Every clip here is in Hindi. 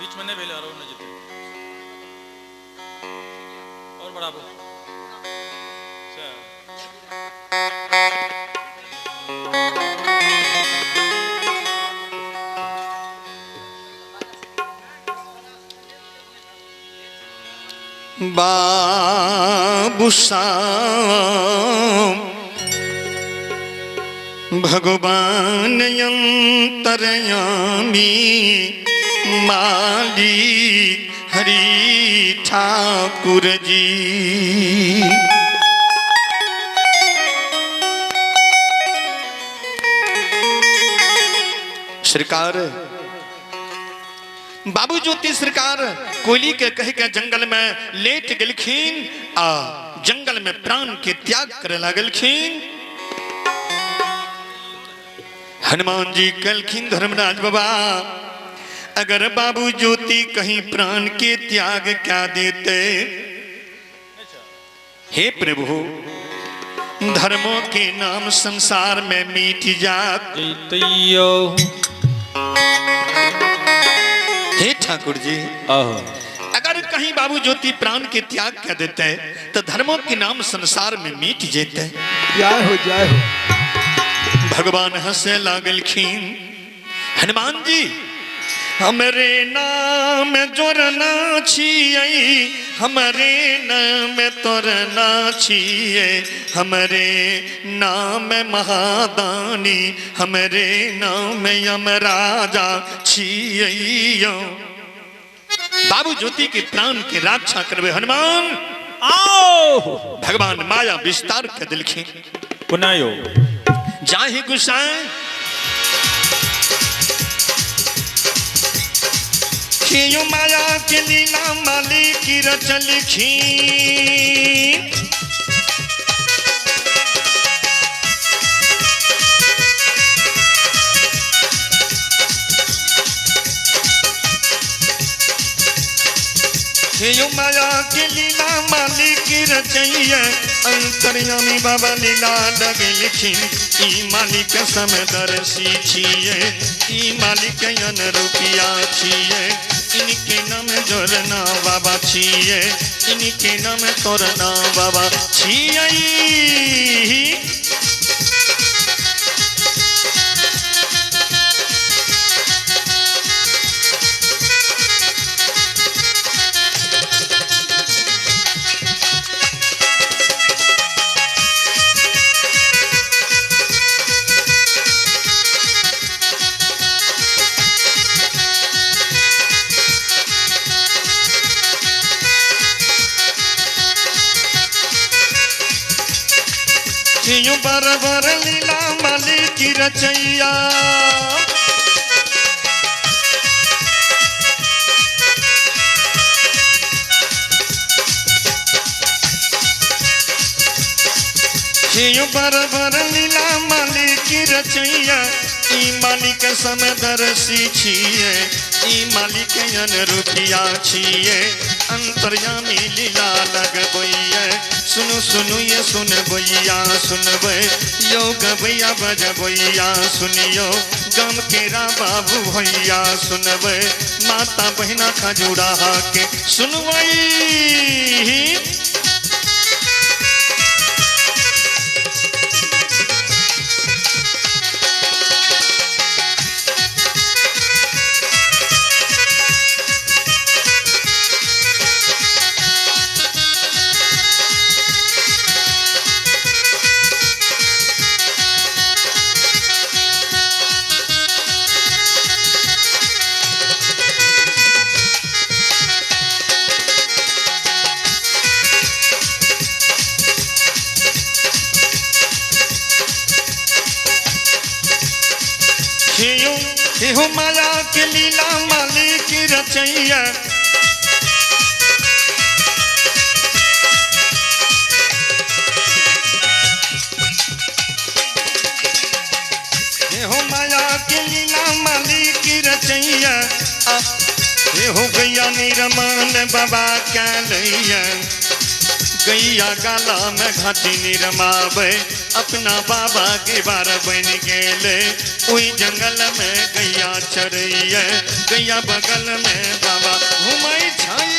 बीच में नहीं भेले और न जीते और बढ़ाबो बाबू साम भगवान अंतर्यामी माली हरि ठाकुर जी। सरकार बाबू ज्योति सरकार कोयली के कह के जंगल में लेट गलखीन आ जंगल में प्राण के त्याग करे लागलखीन। हनुमान जी कलखीन धर्मराज बाबा अगर बाबू ज्योति कहीं प्राण के त्याग क्या देते। हे प्रभु धर्मों के नाम संसार में मिट जात। हे ठाकुर जी अगर कहीं बाबू ज्योति प्राण के त्याग कर देते तो धर्मों के नाम संसार में मिट जेते। जय हो जय हो। भगवान हंसे लागलखीन हनुमान जी हमरे नाम जोरना छिए हमरे नाम तोरना छिए हमरे नाम महादानी हमरे नाम यमराजा छिए। बाबू ज्योति के प्राण के रक्षा करवे हनुमान आओ। भगवान माया विस्तार कर दिलखीन पुनायो जाहि गुसाए खियो माया के लीला मालिक की रचलखी। खियो माया के लीला मालिक की रचैया अंतर्यामी बाबा लीला लगलखिन। ई मालिक समदर्शी छिए ई मालिक अनुरूपिया छिए इनके नाम जोरना बाबा छिए इनके नाम तोरना बाबा छिए। बरबर लीला मालिक की रचैया बरबर लीला मालिक की रचैया ई मालिक समदर्शी छिए ई मालिक अनुरूपिया छिए अंतर्यामी लीला लगबैया। सुनु सुनु ये सुन बोइया सुनबे यो गबैया बजबैया सुनियो गम केरा बाबू भैया सुनबे माता बहना खजुड़ा के सुनबई। हो माया के लीला मालिक की रचैया हो माया के लीला मालिक की रचैया हो गैया निरमान बाबा क्या लैया गैया गाला में घाटी निरमावे अपना बाबा के बार बन गेले ओई जंगल में गैया चरैया गैया बगल में बाबा घुमई छई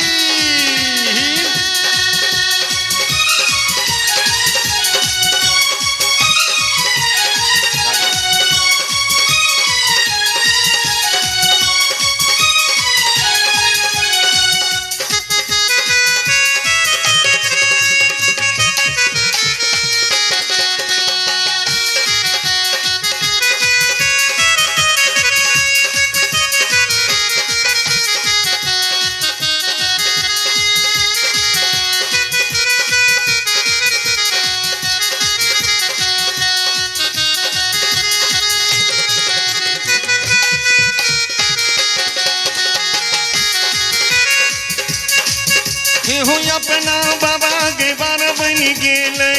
हो अपना बाबा के बार बन गेले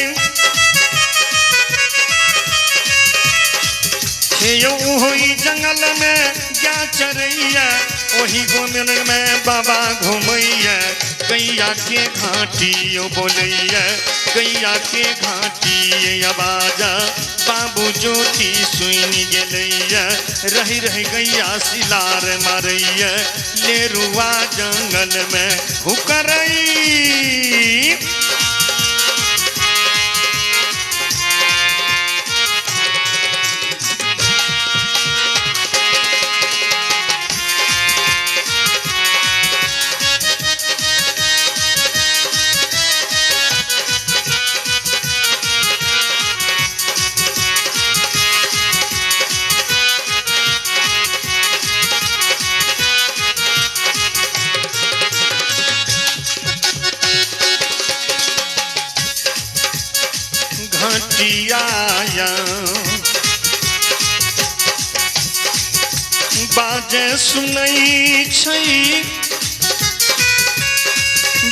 होई जंगल में क्या चरैया वही गोमिन में बाबा घुमैया गैया के घाटी बोलैया गैया के घाटी आवाजा बाबू ज्योति सुन गेलैया रही रही गैया सिलार मारैया लेरुआ जंगल में हुकरई घटियाया बाजे सुनई छई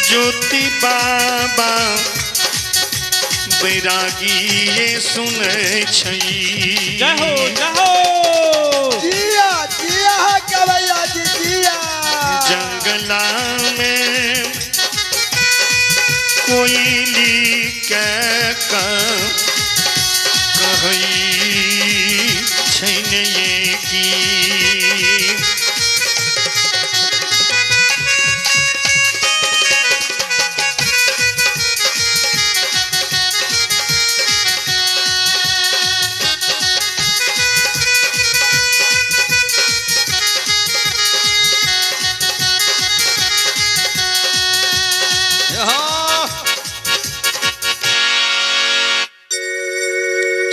ज्योति बाबा बैरागी ये सुनै छई जय हो जय हो जिया जिया कवैया जी जिया जंगला में कोयली के कहई छैन ये की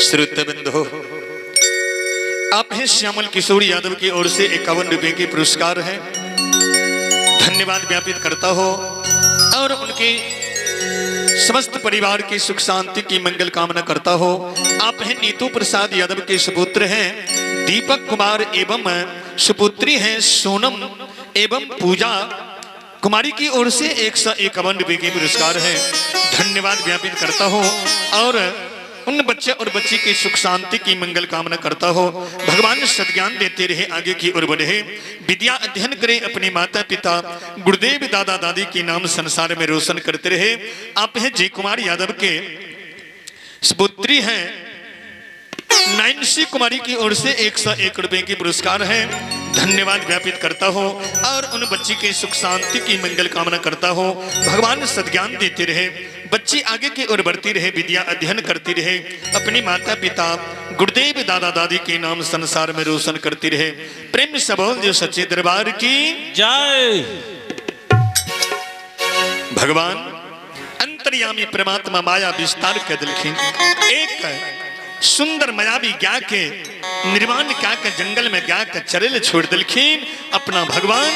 श्रोता बंधु आप हैं श्यामल किशोर यादव की ओर से 51 रुपए के पुरस्कार है धन्यवाद ज्ञापित करता हो और उनके समस्त परिवार की सुख शांति की मंगल कामना करता हो। आप हैं नीतू प्रसाद यादव के सुपुत्र हैं दीपक कुमार एवं सुपुत्री हैं सोनम एवं पूजा कुमारी की ओर से 151 रुपए के पुरस्कार है धन्यवाद ज्ञापित करता हो और उन बच्चे और बच्ची की सुख शांति की मंगल कामना करता हो। भगवान सद्ज्ञान देते रहे आगे की ओर बढ़े विद्या अध्ययन करे अपने माता पिता गुरुदेव दादा दादी के नाम संसार में रोशन करते रहे। आप हैं जय कुमार यादव के सुपुत्री हैं नैन्सी कुमारी की ओर से 101 रुपए की पुरस्कार है धन्यवाद ज्ञापित करता हो और उन बच्ची के सुख शांति की मंगल कामना करता हो। भगवान सद्ज्ञान देते रहे बच्ची आगे की ओर बढ़ती रहे विद्या अध्ययन करती रहे अपने माता पिता गुरुदेव दादा दादी के नाम संसार में रोशन करती रहे। प्रेम से बोल जो सच्चे दरबार की जय। भगवान अंतर्यामी परमात्मा माया विस्तार के दिलखिन एक सुंदर मायावी ज्ञा के निर्माण क्या के जंगल में ज्ञा के चरेल छोड़ दिलखिन अपना भगवान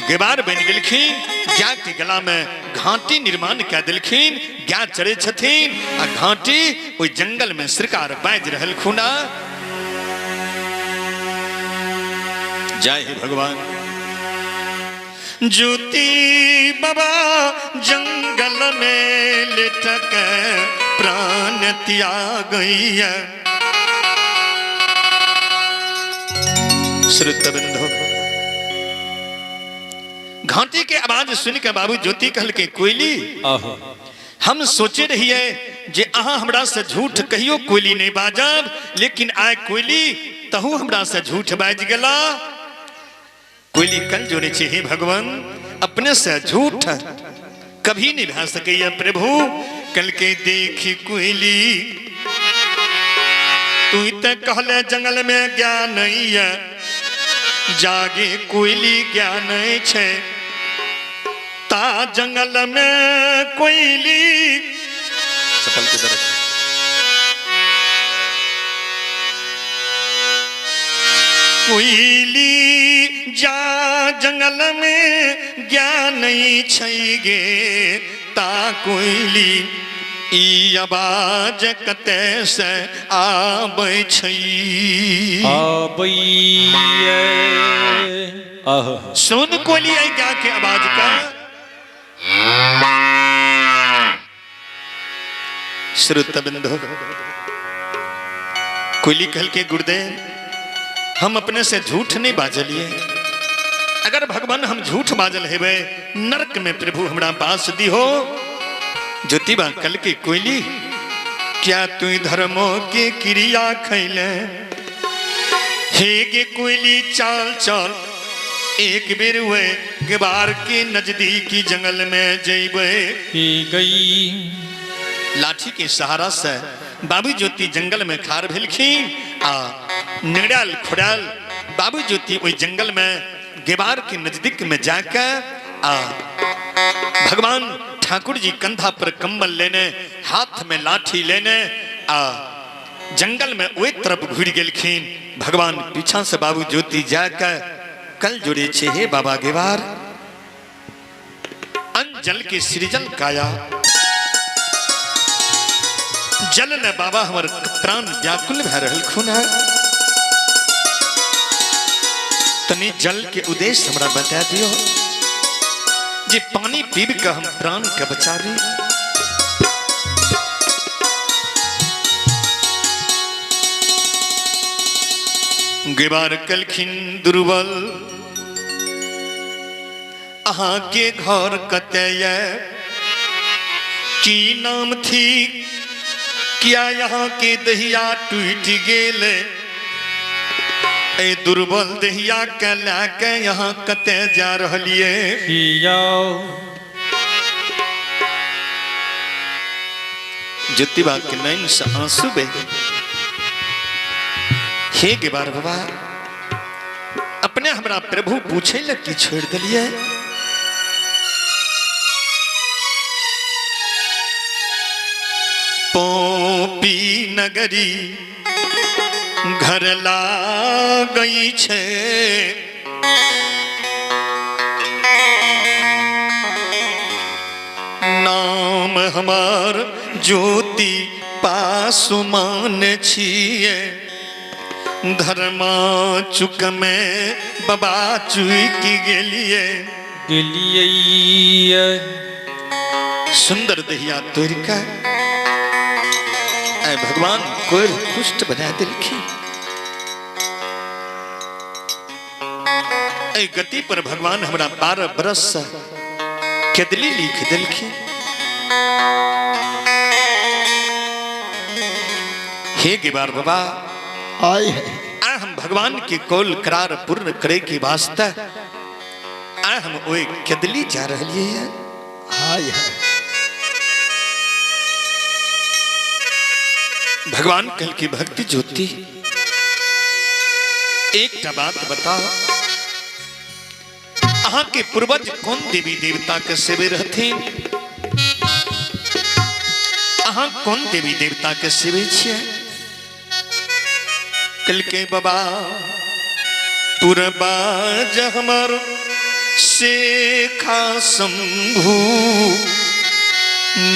गेबार बन गेलखिन ज्ञा के गला में घाटी निर्माण क्या दिलखिन ज्ञा चरे छथिन आ घाटी ओई जंगल में सरकार बाज रहल खुना। जय हे भगवान। ज्योति बाबा जंगल में लेटक प्राण त्याग गई। श्रोता बंधु घाटी के आवाज सुन के बाबू ज्योति कहल के कोयली हम सोचे रहिए जे अहाँ हमरा से झूठ कहियो कोयली नहीं बाजब, लेकिन आय कोयली तहू हमरा से झूठ बाज गेला। कोयली कल जोड़े छे, हे भगवान अपने से झूठ कभी नहीं भा सकैया प्रभु। कल के देखी कोयली तू तो कहले जंगल में ज्ञान नहीं है, जागे कोयली ज्ञान छे ता जंगल में कोयली सफल की तरफ कोयली जा जंगल में ज्ञान नहीं छैगे ता कोयली ई आवाज कते से आबै छै सुन कोयली आई क्या के आवाज का। श्रुत बिंदु कोयली कहल के गुरुदेव हम अपने से झूठ नहीं बाजलिए, अगर भगवान हम झूठ बाजल हेबे नरक में प्रभु हमरा पास दी हो। ज्योतिबा कल के कोयली क्या तू धर्मों के क्रिया खैले, हे गे कोयली चाल चाल एक बेर वे गेबार के नजदीकी जंगल में जइबे गई। लाठी के सहारा से बाबू ज्योति जंगल में खार भेलखिन आ निड़ाल खुड़ाल बाबू ज्योति वही जंगल में गेबार के नजदीक में जाकर आ भगवान ठाकुर जी कंधा पर कंबल लेने हाथ में लाठी लेने आ जंगल में वही तरफ घुड़ गेलखिन। भगवान पीछा से बाबू ज्योति जाकर कल जुड़े छे, हे बाबा गेबार अंजल के सृजन काया जल ने बाबा हमार प्राण व्याकुल भय रहल खून है, तनी जल के उद्देश्य हमरा बता दियो जे पानी पीब के हम प्राण के बचावी। गेबार कलखिन दुर्बल अहाँ के घर कते की नाम थी, क्या यहाँ के दहिया टूट गेले, ए दुर्बल दहिया के लाके यहाँ कते जा रहलिए। ज्योतिबा के नैन से आंसू बह गए। हे गेबार बाबा अपने हमरा प्रभु पूछे लग की छोड़ दिलिए, पोपी नगरी घर ला गई छे, नाम हमार ज्योति पासुमान छिए, धर्मा चुक में बाबा चुक गेलिए। सुंदर दहिया तोरिका भगवान कोई पुष्ट बना दिलखी, गति पर भगवान हमरा 12 बरस केदली लिख दिलखी। हे गेबार बाबा आए हम भगवान के कौल करार पूर्ण करे के वास्ते हम ओए केदली जा रही है। आए भगवान कल की भक्ति ज्योति एक बात बताओ, अहाँ के पूर्वज कौन देवी देवता के सेवे रहते, अहाँ कौन देवी देवता के सेवे छिए। कल के बाबा पूर्वज हमर शेखा शंभु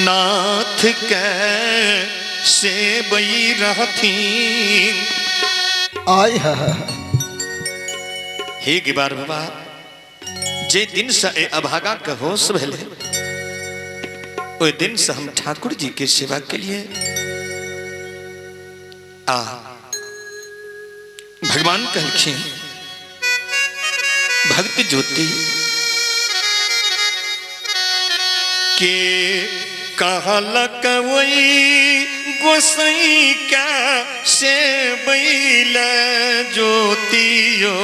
नाथ के से बई रहती। आय हे गेबार बाबा जे दिन से ए अभागा के होश भेले ओए दिन से हम ठाकुर जी के सेवा के लिए भगवान कहलखिन भक्ति ज्योति के कहलक वही गोसाई क्या से बैल ज्योतियो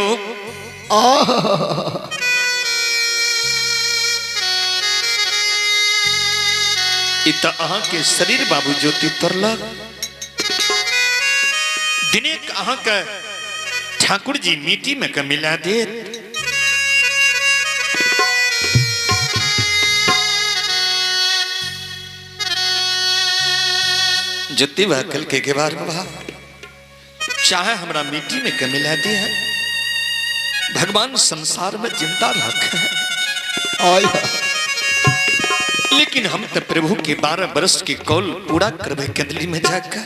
इत अहाँ के शरीर बाबू ज्योति तरलक दिनेक अहाँ के ठाकुर जी मिट्टी में के मिला देत ज्योति कल के बार में चाहे हमरा मिट्टी में के मिला दिया भगवान संसार में जिंदा रखे लेकिन हम तो प्रभु के 12 वर्ष के कौल पूरा करबे कदली में जाकर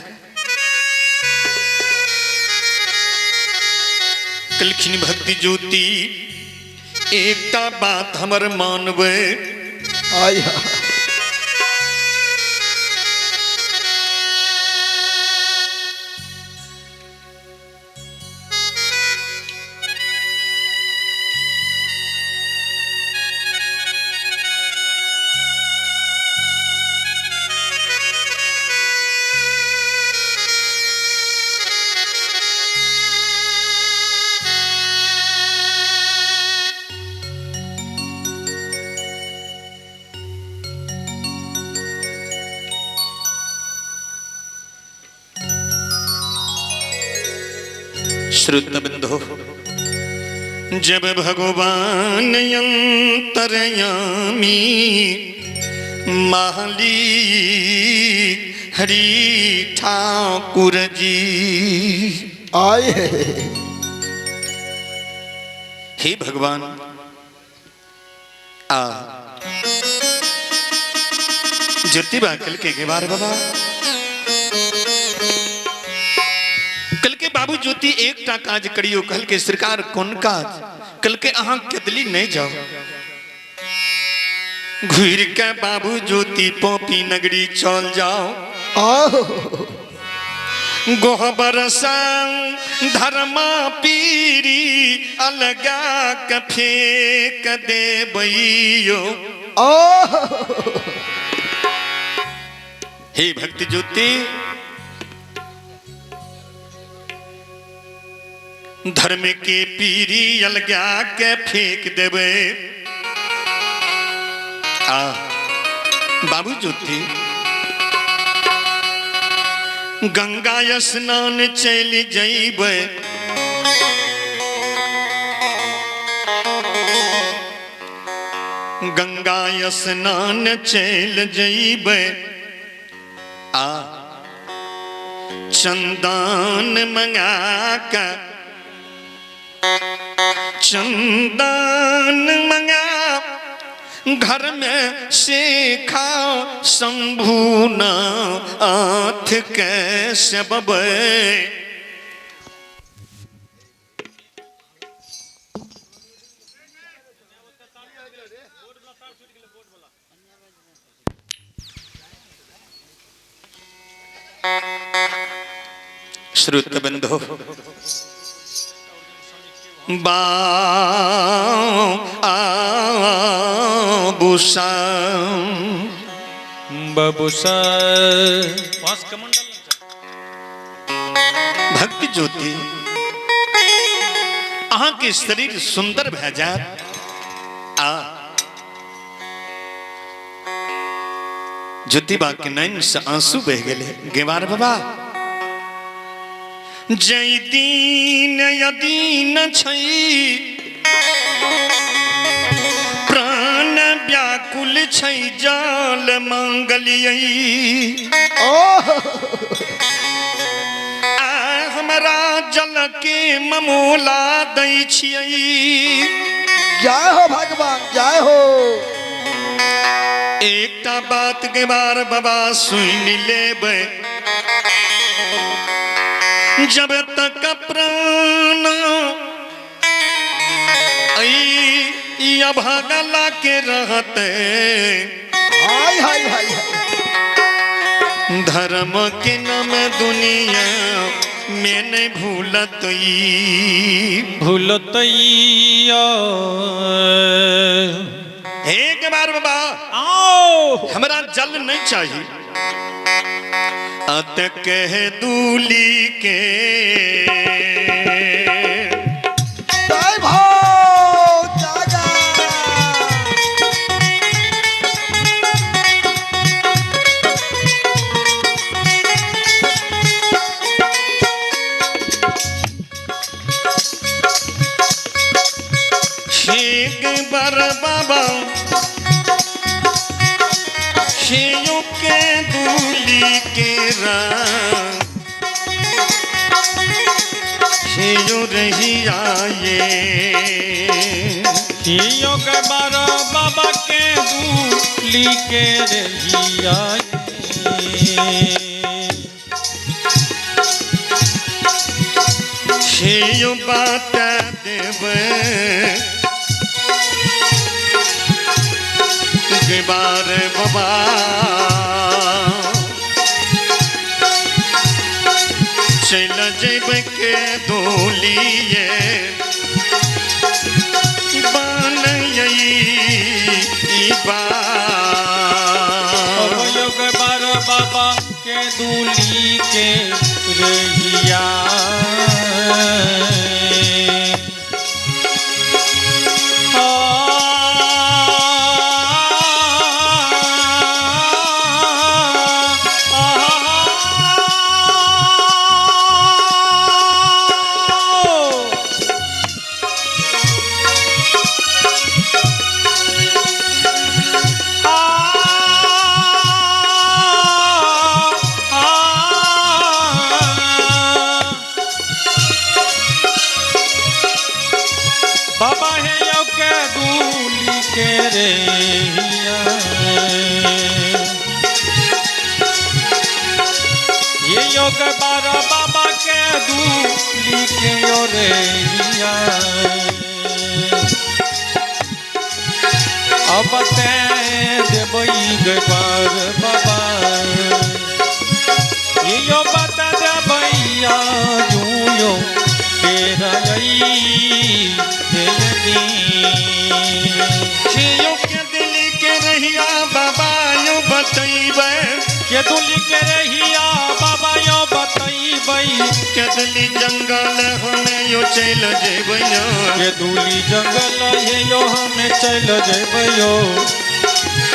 कलखिन भक्ति ज्योति एकता बात हमर मानवे श्रुतबंधो जब भगवान अंतर्यामी माली हरि ठाकुर जी आए हे भगवान आ ज्योतिबा कल के बार बाबा कल के बाबू ज्योति एक टा काज करियो कल के सरकार कौन काज कल के अहाँ कदली नहीं जाओ घूर के बाबू ज्योति पोपी नगरी चल जाओ गोबर संग धर्मा पीरी अलगा के फेंक दे बइयो हे भक्ति ज्योति धर्म के पीरी अलगा के फेंक देवे बाबू ज्योति गंगा स्नान चल जइबे गंगा स्नान चल जइबे चंदन मंगा का चंदन मंगा घर में से खाओ शंभूना आथ के सबब श्रुत बंधो बाबूसा बाबूसा भक्ति ज्योति अहाँ के शरीर सुंदर भै जात ज्योतिबा के नैन से आंसू बह गए गेवार बाबा जय दीन यदीन छै प्राण व्याकुल छै जाल मांगलियै हमरा जल के ममोला दै छियै जय हो भगवान जय हो एकटा बात के बार बाबा सुन लेबै जब तक प्राण भगला के रहते हाय हाय हाय धर्म के नाम दुनिया में नहीं भूलत एक बार बाबा आओ हमरा जल नहीं चाहिए। अत कह दूली के जय भाव जागा। शेख बर बाबा शेयों के दूली के रंग शेयों रही आए। हियो के बारा बाबा के दूली के रहिया शेयों बात देव बार बाबा चल जेब के दूलिए बन हियो के बारा बाबा के दूली के रहिया बाबा है यो के दूली के रहिया ये यो के बारा बाबा के दूली के यो रहिया अब ते देबई गे बार बाबा ये यो बता देबैया जूयो तेरा शेयों के दिल के रहिया बाबा यो बतैबे के दूली के रहिया बाबा यो बतैबै के दिली जंगल हमें यो चल जेबै के दूली जंगल है यो हमें चल जेबै यो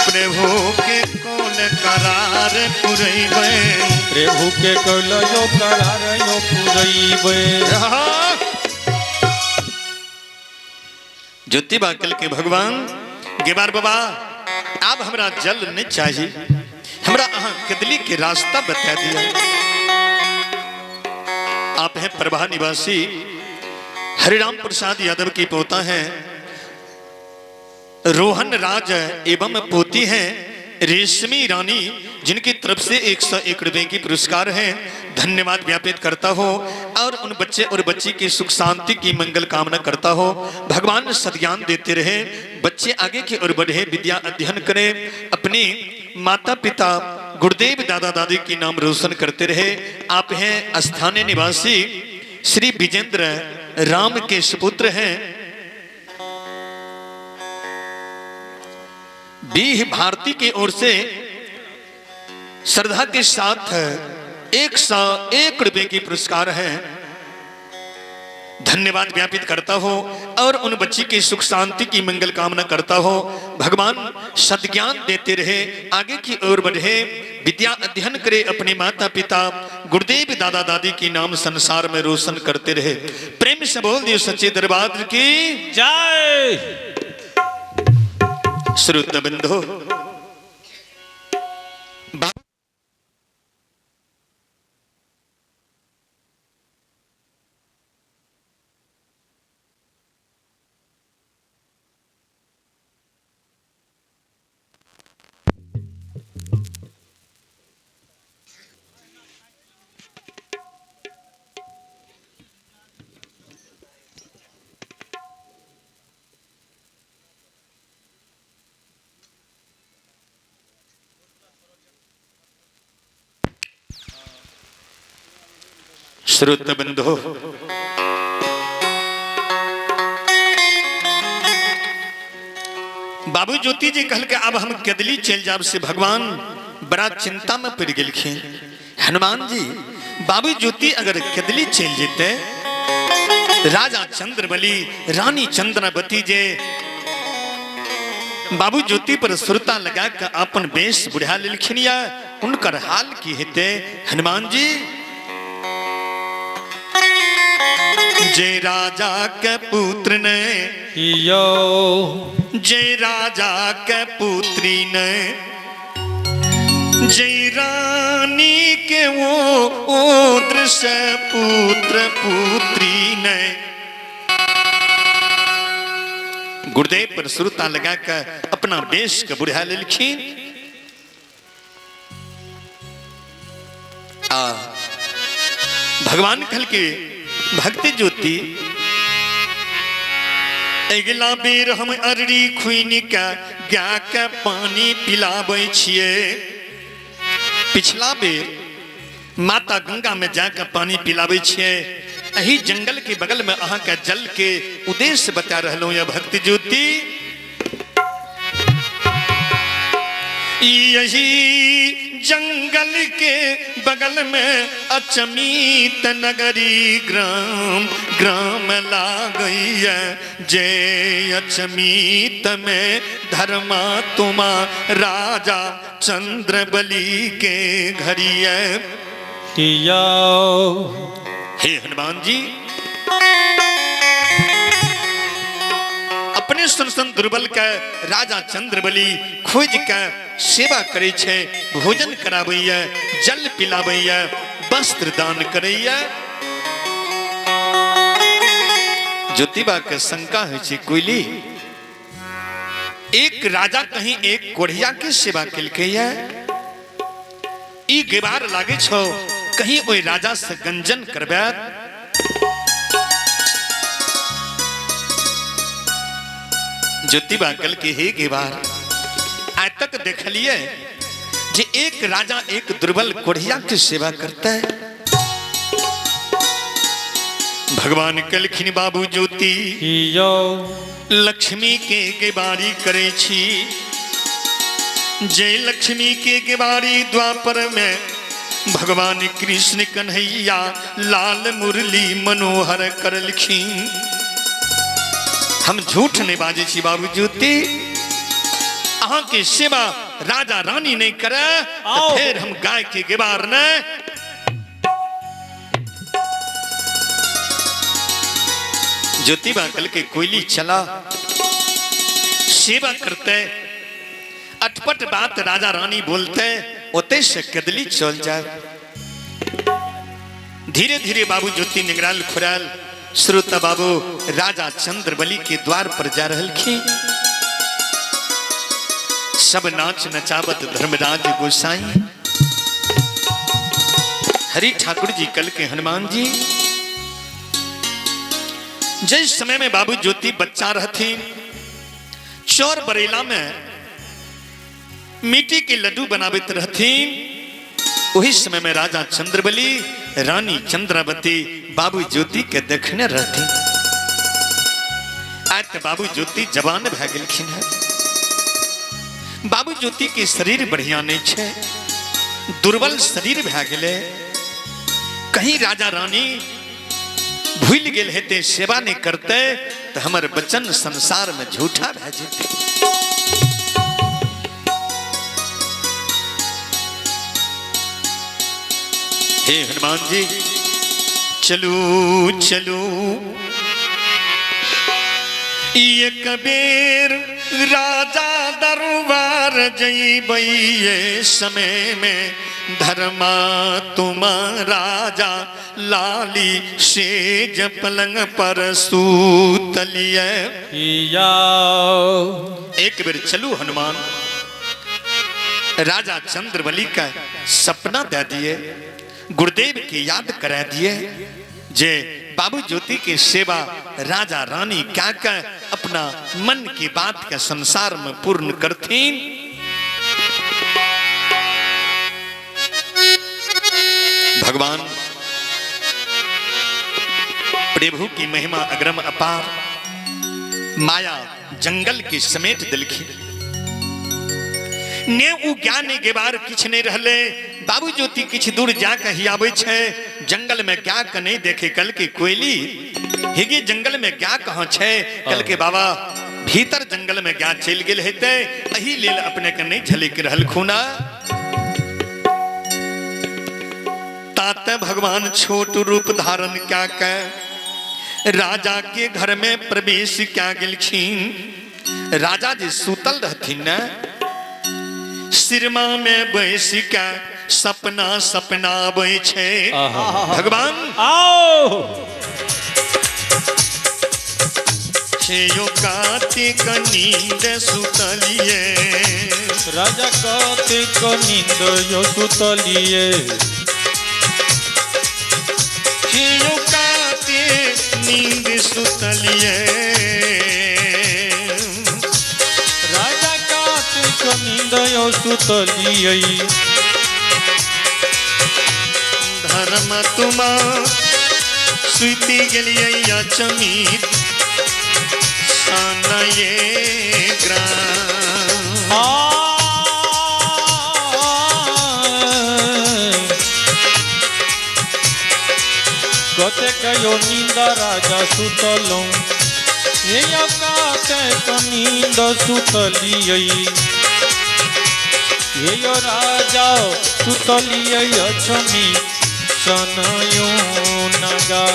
प्रभु के कौन करार पुरैबे प्रभु के कौल यो करार यो पुरैबै ज्योति बाकल के भगवान गेबार बाबा अब हमरा जल नहीं चाहिए। हमरा अहाँ कदली के रास्ता बता दिया। आप हैं प्रभा निवासी हरिराम प्रसाद यादव की पोता है रोहन राज एवं पोती हैं रेशमी रानी जिनकी तरफ से 101 रुपए की पुरस्कार है। धन्यवाद ज्ञापित करता हो और उन बच्चे और बच्ची की सुख शांति की मंगल कामना करता हो। भगवान सद्ज्ञान देते रहे, बच्चे आगे की ओर बढ़े, विद्या अध्ययन करें, अपनी माता पिता गुरुदेव दादा दादी की नाम रोशन करते रहे। आप हैं स्थानीय निवासी श्री विजेंद्र राम के सुपुत्र हैं। बीह भारती की ओर से श्रद्धा के साथ 101 रुपए की पुरस्कार है। धन्यवाद ज्ञापित करता हो और उन बच्ची की सुख शांति की मंगल कामना करता हो। भगवान सद्ज्ञान देते रहे, आगे की ओर बढ़े, विद्या अध्ययन करे, अपने माता पिता गुरुदेव दादा दादी की नाम संसार में रोशन करते रहे। प्रेम से बोल दियो सच्चे दरबार की जय। श्रुत बिंदु श्रुत बिंदु बाबू ज्योति जी कहल के अब हम केदली चल जाब से भगवान बड़ा चिंता में पड़ गेलखिन। हनुमान जी बाबू ज्योति अगर केदली चल जेते, राजा चंद्रबली रानी चंद्रावती जे बाबू ज्योति पर सुरता लगा के अपन बेश बुढ़ा लेलखिन, या उनकर हाल की हेते। हनुमान जी जय राजा के पुत्र ने यो जय राजा के पुत्री ने जय रानी के वो दृश्य पुत्र पुत्री ने। गुरुदेव पर सुरता लगा कर अपना देश का बुढ़ा लेलखिन। भगवान कल के भक्ति ज्योति अगला बेर हम अरड़ी खुइन का गा के पानी पिलाबै छिए। पिछला बेर माता गंगा में जाकर पानी पिलाबै छिए। अही जंगल के बगल में अहाँ का जल के उद्देश्य बता रहलो या भक्ति ज्योति। यही जंगल के बगल में अचमीत नगरी ग्राम ग्राम लागई है। जय अचमीत में धर्मा तुमा राजा चंद्रबली के घरी है। हे हनुमान जी अपने सुन दुर्बल के राजा चंद्रबली खोज के सेवा करे छे, भोजन कराबैया, जल पिलाबैया, वस्त्र दान करैया। ज्योतिबा के शंका है छे कोइली, एक राजा कहीं एक कोढ़िया के सेवा केलकैया, ई गेबार लागे छो कहीं ओई राजा से गंजन करबे। ज्योतिबा कल के हे गेबार आज तक देखलिए जे एक राजा एक दुर्बल कोढ़िया की सेवा करता है। भगवान कलखिन बाबू ज्योति यो लक्ष्मी के गेबारी करे छी। जय लक्ष्मी के गेबारी द्वापर में भगवान कृष्ण कन्हैया लाल मुरली मनोहर करलखिन। हम झूठ नहीं बाजे छी बाबू ज्योति, अहाँ के सेवा राजा रानी नहीं करे तो फिर हम गाय के गेबार ने। ज्योतिबा कल के कोयली चला सेवा करते, अटपट बात राजा रानी बोलते, ओते से कदली चल जाए। धीरे धीरे बाबू ज्योति निगराल खुराल श्रोता बाबू राजा चंद्रबली के द्वार पर जा रहलखिन। सब नाच नचावत धर्मराज गोसाई। हरि ठाकुर जी कल के हनुमान जी जिस समय में बाबू ज्योति बच्चा रहती, चौर बरेला में मिट्टी के लड्डू बनावित रहती, वही समय में राजा चंद्रबली रानी चंद्रावती बाबू ज्योति के देखने रहती। आज तो बाबू ज्योति जवान भए गेलखिन है। बाबू ज्योति के शरीर बढ़िया नहीं छे, दुर्बल शरीर भए गेले। कहीं राजा रानी भूल गेल हेते, सेवा नहीं करते तो हमारे बचन संसार में झूठा भए जेते। हे हनुमान जी चलू चलू एक बेर राजा दरबार जइबैये समय में धर्मा तुम राजा लाली सेज पलंग पर सूतलिए। एक बेर चलू हनुमान, राजा चंद्रबली का सपना दे दिए, गुरुदेव की याद करा दिए जे बाबू ज्योति की सेवा राजा रानी क्या क्या अपना मन की बात के संसार में पूर्ण करथीन। भगवान प्रभु की महिमा अग्रम अपार, माया जंगल की समेट दिलखी। ने उ ज्ञान के बार किछ नहीं रहले। बाबू ज्योति किछ दूर जाके ही आवे छे, जंगल में क्या क नहीं देखे कल के कोयली हिगे जंगल में क्या कहाँ छे। कल के बाबा भीतर जंगल में क्या चल गेल हेते, अही लेल अपने के नहीं झलिक रहल खूना। ताते भगवान छोट रूप धारण क्या कह राजा के घर में प्रवेश क्या गेलखिन। राजा जी सुतल रहथिन न, सिरमा में बैस क्या सपना सपना आबै छे। भगवान आओ यो कार्तिक नींद सुतलिए, राजा कार्तिक नींद यो सुतलिए। यो कार्तिक नींद सुतलिए, राजा कार्तिक नींद यो सुतलिए। धर्म तुमा सुती गेलिए अचमित सनये ग्राम। कते कयो नींद राजा सुतलो, ये कते नींद सुतलिए। ये राजा सुतलिए अछमी सनयो नगा।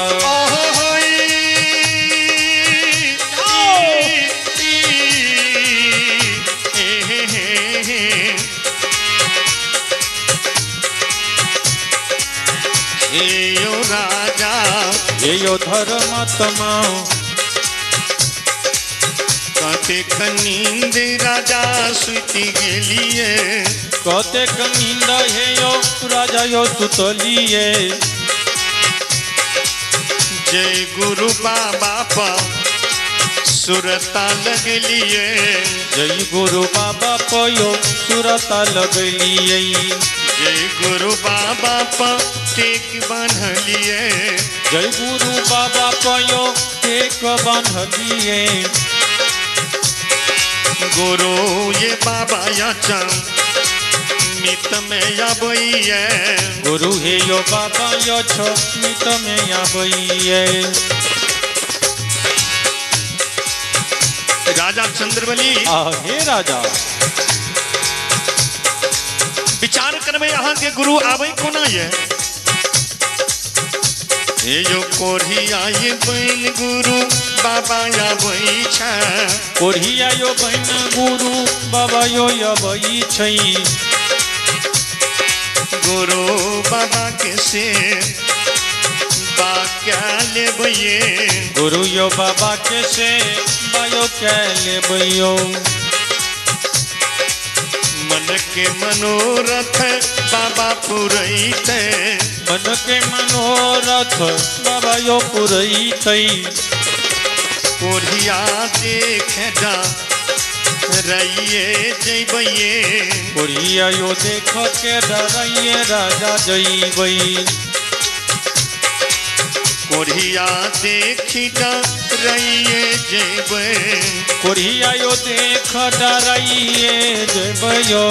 यो राजा यो धर्मात्मा कतेक नींद राजा सुति गेलिए। कतेक नींद हे यो राजा यो सुतलिए। जय गुरु बाबा पा सुरता लगलिए। जय गुरु बाबा पयो सुरता लगलिए। जय गुरु बाबा पा टेक बांधलिए। जय गुरु बाबा पयो टेक बांधलिए। गुरु ये बाबा याचा मित में आबैये। गुरु हे यो बाबा यो छो मित में आबैये। राजा चंद्रबली हे राजा विचार करबे अहाँ के गुरु आबै कोना ये। हे यो कोढ़िया ये बन गुरु बाबा आबै छै। कोढ़िया यो बन गुरु बाबा यो आबै छै। गुरु बाबा के से बाक्या लेबैये। गुरु यो बाबा के से बायो क्या लेबैयो। मन के मनोरथ बाबा पुरैते। मन के मनोरथ बाबा यो पुरैते। कोढ़िया देख जा रहिए जैबैये। कोढ़िया यो देख के डराइए राजा जैबै। कोढ़िया देखी जा रहिए जैबै। कोढ़िया यो देख डराइए जैबैयो।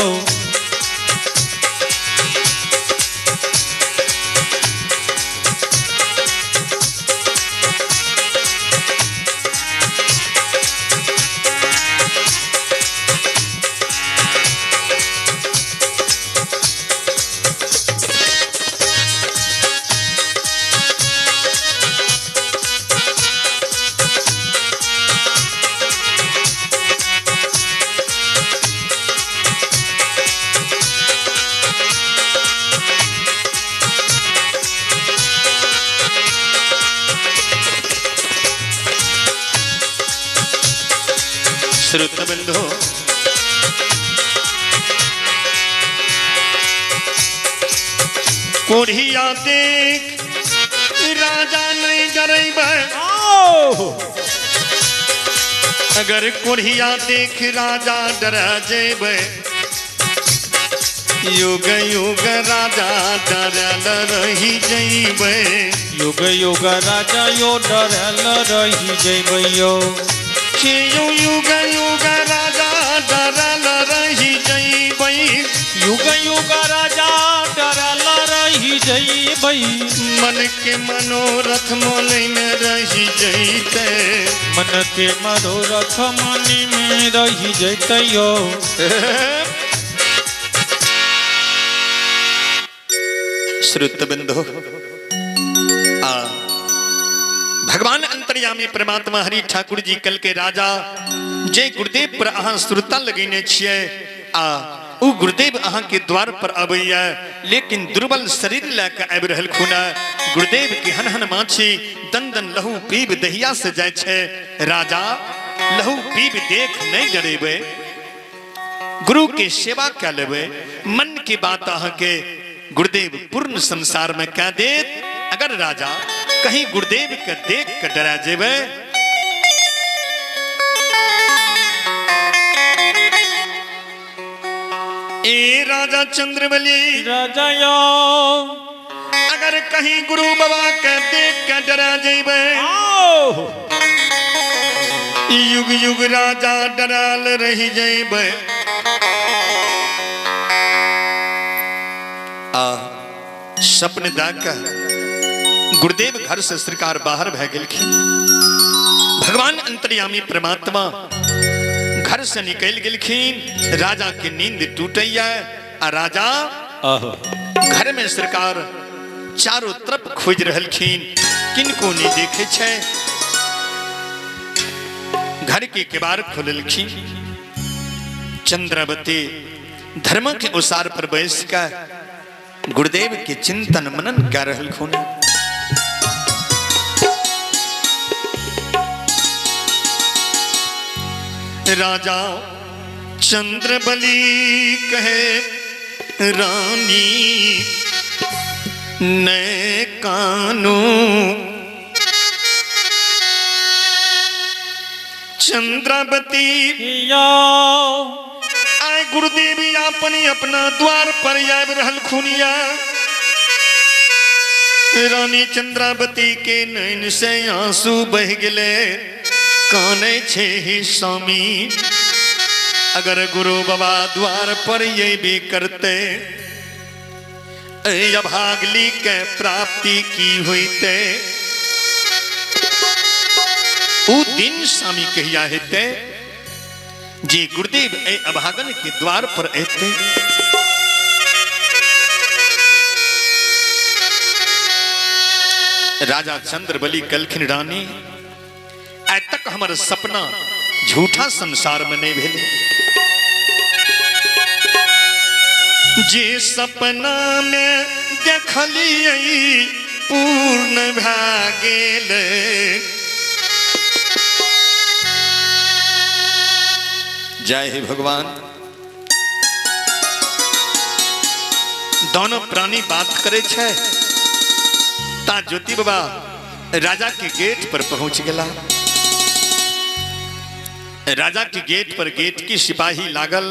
श्रुतबंधो कोढ़िया देख राजा नहीं डरैबै। अगर कोढ़िया देख राजा डर जेबै। युग युग राजा डरल रही जैबै। युग युग राजा यो डरल रही जैबैयो। युग युग राजा डरल रही जैबै। युग युग राजा डरल रही जइबई मन के मनोरथ मोले में रही जैते मन के मनोरथ मनि में रही जइतयो श्रुत बिंदु भगवान अंतर्यामी परमात्मा हरि ठाकुर जी कल के राजा जय गुरुदेव पर अहाँ श्रुता लगेने छिए उ गुरुदेव अहाँ के द्वार पर अबैया लेकिन दुर्बल शरीर लेके आबि रहल खुना गुरुदेव के हन माछी दन दन लहू पीब दहिया से जाय छे राजा लहू पीब देख नहीं डरेबे गुरु के सेवा क्या लेबे मन की बात अहाँ के गुरुदेव पूर्ण संसार में कह दे अगर राजा कहीं गुरुदेव के देख के डरा जेबे ए राजा चंद्रबली राजा यो अगर कहीं गुरु बाबा के देख के डरा जेबे युग युग राजा डराल रही जेबे सपने दाका गुरुदेव घर से सरकार बाहर भय गेलखिन भगवान अंतर्यामी परमात्मा घर से निकल गेलखिन राजा के नींद टूटैया आ राजा घर में सरकार चारों तरफ खोज रहलखिन किनको नहीं देखे छे घर के किवाड़ खोललखिन चंद्रावती धर्म के उसार पर बैस का गुरुदेव के चिंतन मनन कर रहल खून राजा चंद्रबली कहे रानी ने कानू चंद्रावती आए गुरुदेवी अपनी अपना द्वार पर आब रहल खुनिया रानी चंद्रावती के नैन से आंसू बह गए काने छे ही स्वामी अगर गुरु बाबा द्वार पर ये भी करते अभागली के प्राप्ति की हुईते उ दिन स्वामी कहिया हेते जी गुरुदेव ए अभागन के द्वार पर एते राजा चंद्रबली कलखिन रानी आज तक हमारा सपना झूठा संसार में नहीं भेले जे सपना में देखलिए पूर्ण भा गेल जय हे भगवान दोनों प्राणी बात करे छे ता ज्योति बाबा राजा के गेट पर पहुंच गया राजा के गेट पर गेट की सिपाही लागल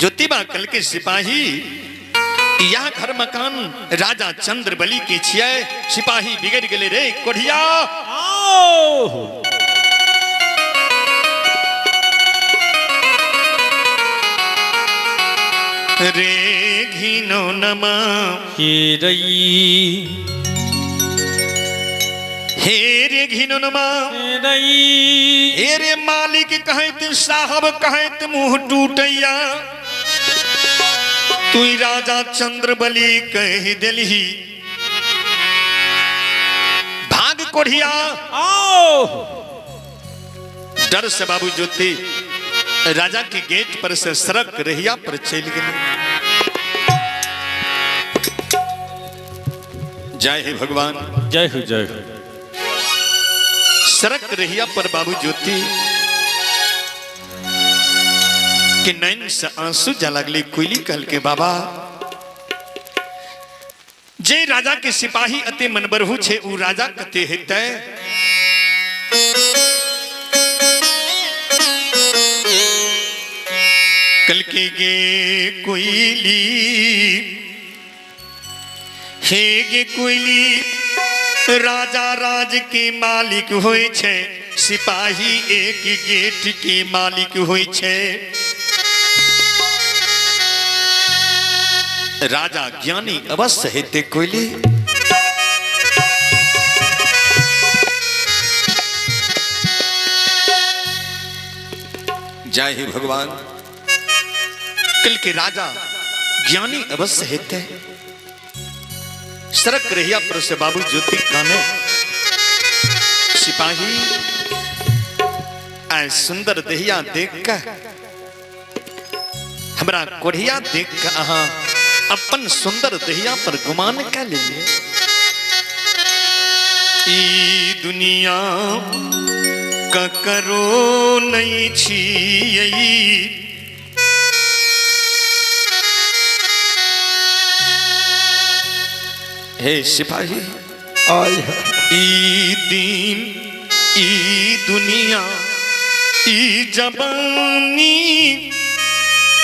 ज्योतिबा कल के सिपाही यह घर मकान राजा चंद्रबली के छिए सिपाही बिगड़ गए रे कोढ़िया रे घिनो नमा हे रे घिनो नमा हे रे मालिक कहत साहब कहत मुंह टूटैया तू राजा चंद्रबली कह दिलही भाग कोढ़िया डर से बाबू ज्योति राजा के गेट पर से सड़क रहिया पर चल गए जय हे भगवान जय हो जय हो सड़क रहिया पर बाबू ज्योति के नैन से आंसू जा लगले कोयली कहल के बाबा जे राजा के सिपाही अते मनबरहु छे उ राजा कते हेतै कल के गे कोयली हे गे कोयली राजा राज के मालिक होय छे सिपाही एक गेट के मालिक होय छे राजा ज्ञानी अवश्य हेते कोयली। जय ही भगवान। कल के राजा ज्ञानी अवश्य हेते सरक रहिया पर से बाबू ज्योति काने सिपाही ऐ सुंदर दहिया देख कर हमरा कोढ़िया देख कर अहाँ अपन सुंदर दहिया पर गुमान कर लिए। ई दुनिया का करो नहीं छियै हे सिपाही आय ई दिन ई दुनिया ई जबानी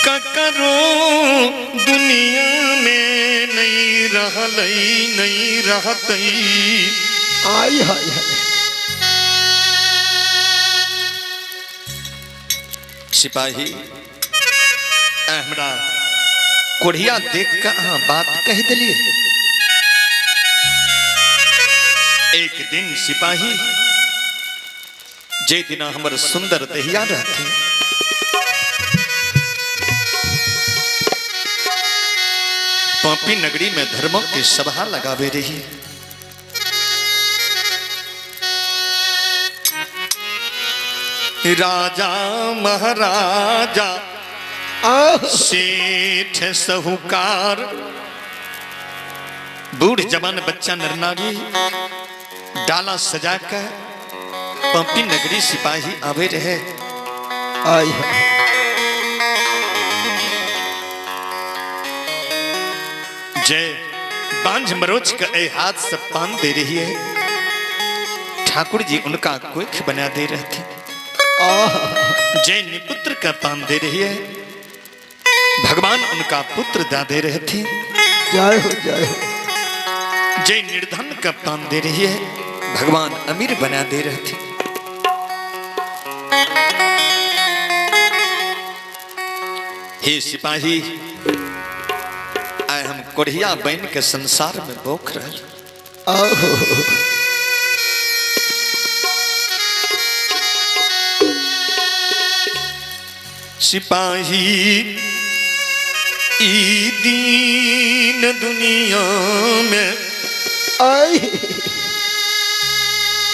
का करो दुनिया में नहीं रहलई नहीं रहतई। आय हाय सिपाही हमरा कोढ़िया देख कर अहाँ बात कह दिलिए। एक दिन सिपाही जे दिन हमर सुंदर दहिया रहती पंपी नगरी में धर्मों की सभा लगावे रही। राजा महाराजा सेठ साहूकार बूढ़ जवान बच्चा नरनारी डाला सजा कर पंपी नगरी सिपाही आवे रहे। आय जय बांझ मरोच का ए हाथ से पान दे रही है। ठाकुर जी उनका कोख बना दे रहे थे। जय निपुत्र का पान दे रही है। भगवान उनका पुत्र दा दे रहे थे। जय हो जय हो। जय निर्धन का पान दे रही है। भगवान अमीर बना दे रहे थे। हे सिपाही आए हम कोढ़िया बन के संसार में बोख रहे। सिपाही ई दीन दुनिया में आय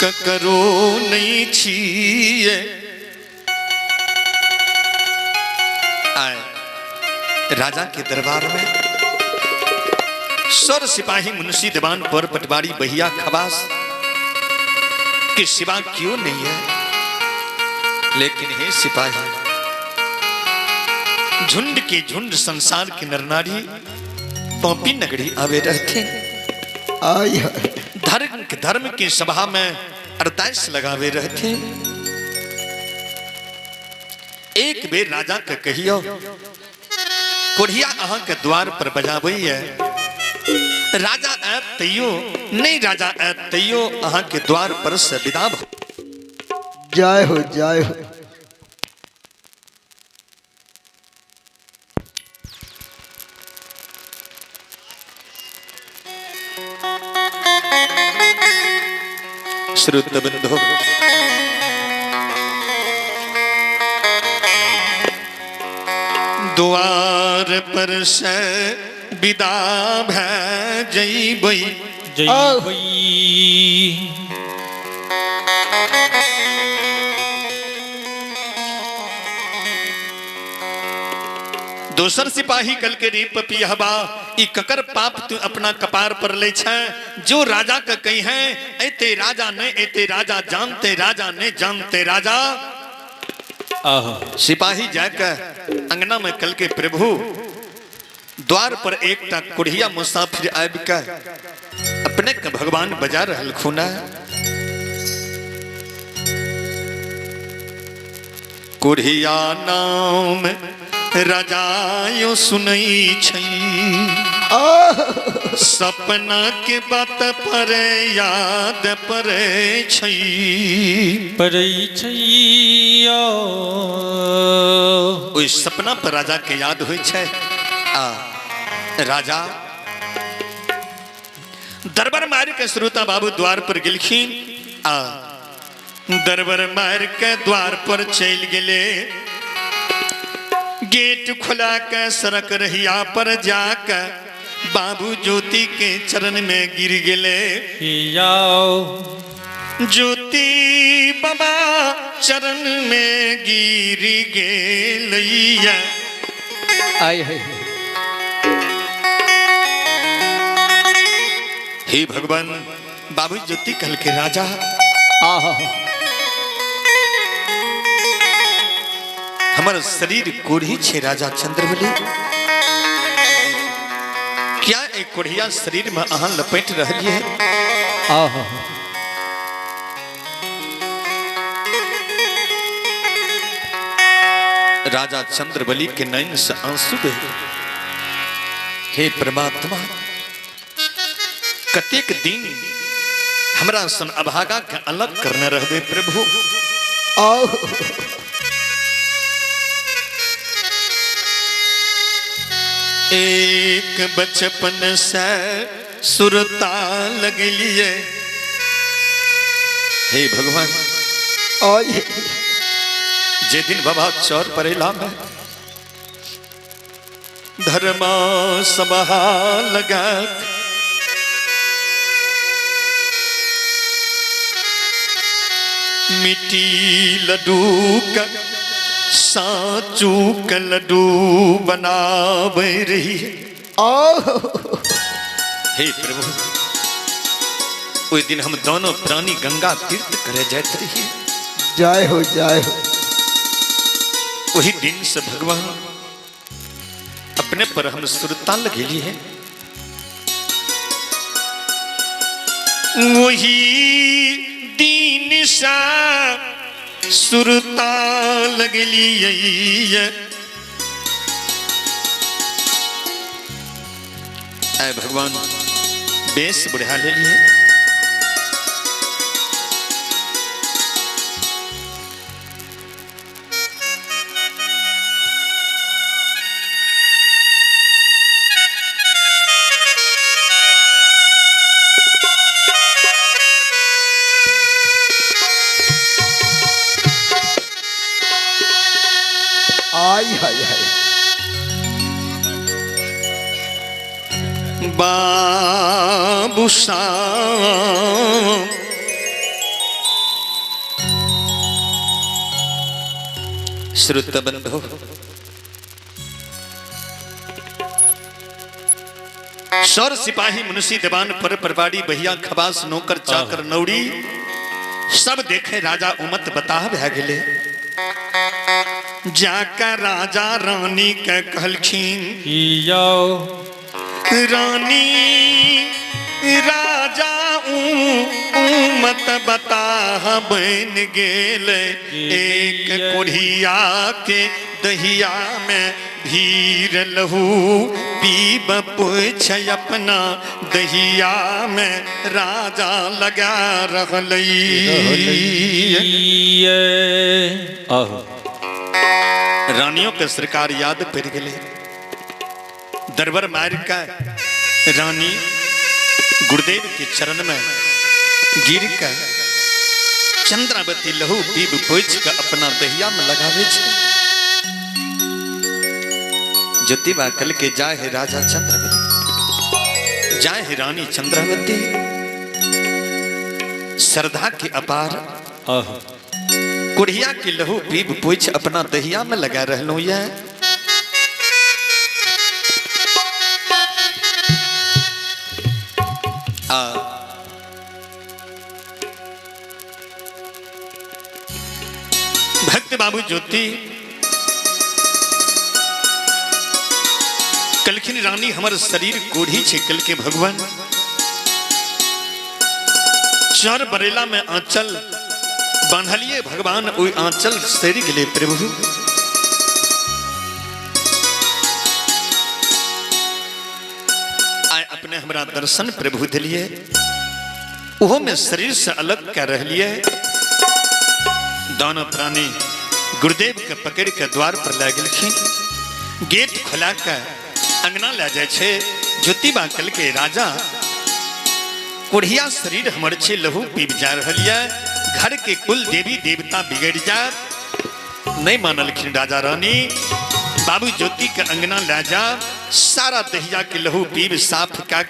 ककरो नहीं छिए। आए राजा के दरबार में सर सिपाही मुंशी दीवान पर पटवारी बहिया खवास के सिवा क्यों नहीं है। लेकिन हे सिपाही झुंड के झुंड संसार के नरनारी पंपी नगरी आवे रहते। आय धर्म की सभा में अरदास लगावे रहते। एक बेर राजा के कहियो कोढ़िया अहाँ के द्वार पर बजाबै है। राजा ऐत तैयो नहीं राजा ऐत तैयो अहाँ के द्वार पर से विदा भ। जय हो जय हो। श्रुत बंधो द्वार पर से विदा भै जइबै जइबै। दोसर सिपाही कल के रीप पियहबा ई ककर पाप तू अपना कपार पर ले छ। जो राजा का कही है एते राजा ने एते राजा जानते राजा ने जानते राजा। सिपाही जाकर अंगना में कल के प्रभु द्वार पर एक ता कुढ़िया मुसाफिर आब कर अपने का भगवान बजा रहल खुना। कुढ़िया नाम राजायो सुनई छै। सपना के बात पर याद पड़े छै। पड़ै छै ओइ सपना पर राजा के याद होइ छै। आ राजा दरबार मार के श्रोता बाबू द्वार पर गिलखीन आ दरबार मार के द्वार पर चल गए। गेट खुला के सड़क रहिया पर जाकर बाबू ज्योति के चरण में गिर गए। ज्योति बाबा चरण में गिर गए। आय है हे भगवान बाबू ज्योति कल के राजा आहा हमारा शरीर कोढ़ी छे राजा चंद्रबली। क्या एक कोढ़िया शरीर में अहाँ लपेट रही है। आहा राजा चंद्रबली के नयन से आंसू बहे। हे परमात्मा कतेक दिन हमरा सन अभागा के अलग करने रहबे प्रभु। एक बचपन से सुरता लगलिए। हे भगवान जे दिन बाबा चौर परेला में धर्मा सभा लगा मिट्टी लड्डू का साचू का लड्डू बनावे रही है। हे प्रभु उस दिन हम दोनों प्राणी गंगा तीर्थ करे जाते रही। जय हो जय हो। वही दिन से भगवान अपने पर हम सुरता लगेली है। वही दिन सा सुरता लगली ऐ भगवान बेस बढ़ा ले लिए। बाबू शाम श्रुत बंधो सौर सिपाही मुंशी दीवान पर परवाड़ी भैया खबास नौकर चाकर नौड़ी सब देखे राजा उमत बता भै गेले। जाकर राजा रानी के कहलखिन रानी राजा उमत बता बन गेल। एक कोढ़िया के दहिया में भीर लहू पीब पूछ अपना दहिया में राजा लगा रानियों के सरकार याद पड़ गए। दरबार मार का रानी गुरुदेव के चरण में गिर कर चंद्रावती लहू पीब पोछ के अपना दहिया में लगावे छे। ज्योतिबा कल के जाए है राजा चंद्रवती, जाए है रानी चंद्रावती। श्रद्धा की अपार कुढ़िया की लहू पीब पोछ अपना दहिया में लगा रहलो ये। भक्त बाबू ज्योति कलखिन रानी हमार शरीर कोढ़ी छे कल के भगवान। चार बरेला में आंचल बांधलिए भगवान ओई आंचल सेरी गेले प्रभु। आय अपने हमरा दर्शन प्रभु दिलिए ओहो में शरीर से अलग कर रहिए। दोनों प्राणी गुरुदेव के पकड़ के द्वार पर ला गेलखिन। गेट खुला कर अंगना ले जाए छे ज्योतिबा कल के राजा कोढ़िया शरीर हमर छे लहू पीब जा रहल ये घर के कुल देवी देवता बिगड़ जा नहीं मानलखिन राजा रानी बाबू ज्योति के अंगना ले जा सारा दहिया के लहू पीब साफ का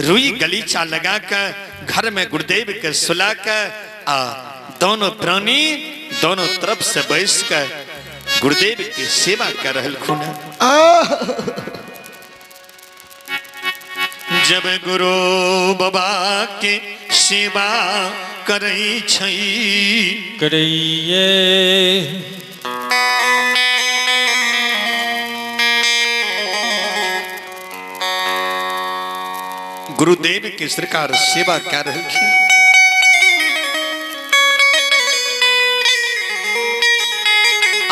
रुई गलीचा लगा के घर में गुरुदेव के सुला के आ दोनों प्राणी दोनों तरफ से बैस के गुरुदेव की सेवा कर रहल खुन जब गुरु बाबा के सेवा करई छई करइए गुरुदेव के सरकार सेवा कर रहल छी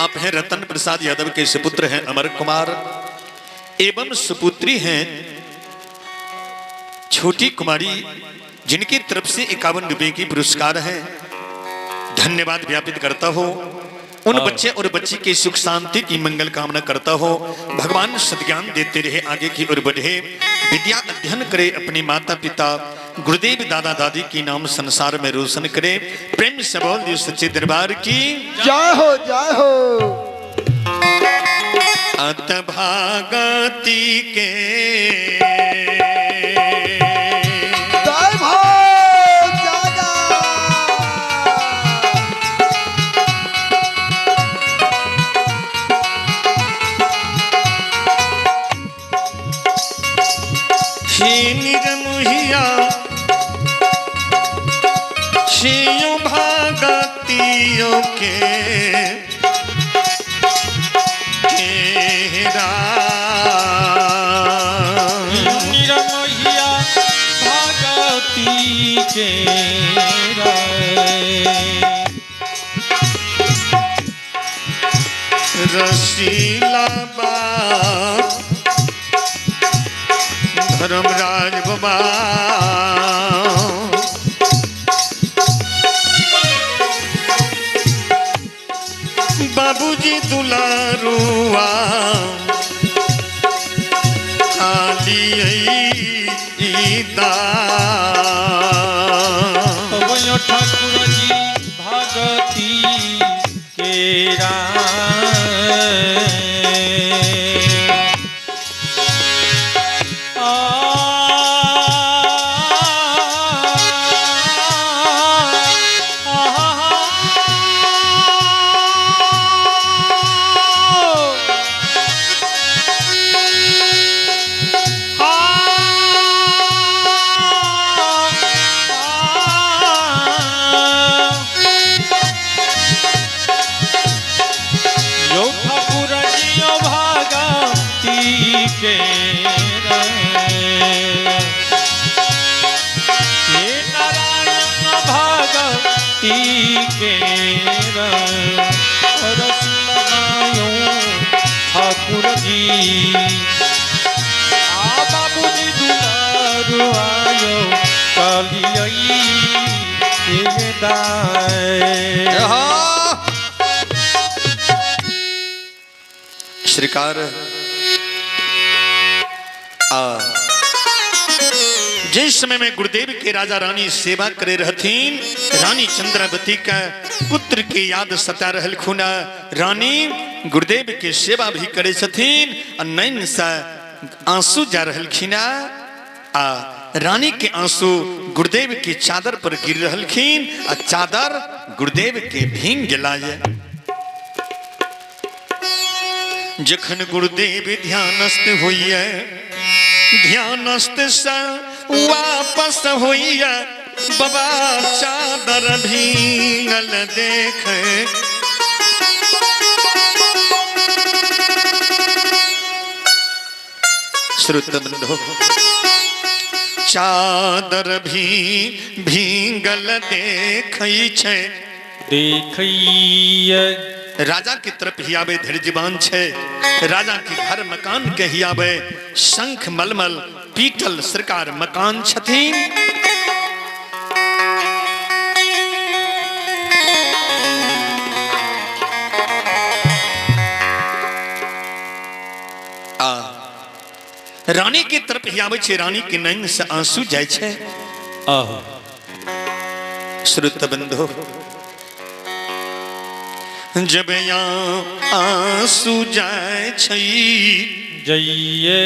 आप हैं रतन प्रसाद यादव के सुपुत्र हैं अमर कुमार एवं सुपुत्री हैं छोटी कुमारी जिनकी तरफ से 51 रुपए की पुरस्कार है। धन्यवाद ज्ञापित करता हो उन बच्चे और बच्ची के सुख शांति की मंगल कामना करता हो। भगवान सद्ज्ञान देते रहे आगे की ओर बढ़े विद्या अध्ययन करे अपने माता पिता गुरुदेव दादा दादी की नाम संसार में रोशन करे। प्रेम से बोल दियो सच्चे दरबार की जय हो जय हो। अत भागती के जय हो जागा। हे निरमुहिया शियो भागतियों के निरमोहिया भागती के रसीला बाप धर्मराज बाबा बाबूजी दुलारुआ काली ठाकुर जी भागती केरा ठाकुर जी बाबूजी दुलारू आयो कालियाई श्रीकार जिस समय में गुरुदेव के राजा रानी सेवा करे रहथीन रानी चंद्रावती का पुत्र के याद सता रहल खुना रानी गुरुदेव के सेवा भी करे छथीन और नैन से आंसू जा रहल खिना आ रानी के आंसू गुरुदेव के चादर पर गिर रहल खीन आ चादर गुरुदेव के भींग गेलाए। जखन गुरुदेव ध्यानस्थ होइए ध्यानस्थ से वापस होइए बाबा चादर भींगल देखे श्रुतबंधो चादर भी भींगल देखई छे देखिए राजा की तरफ हियाबे धैर्यवान छे राजा के घर मकान के हियाबे शंख मलमल पीतल सरकार मकान छथीन रानी की तरफ ही आवे छे, रानी के नैन से आंसू जाय छे। आहो श्रुत बंधो जब यहाँ आंसू जाय छे, जइए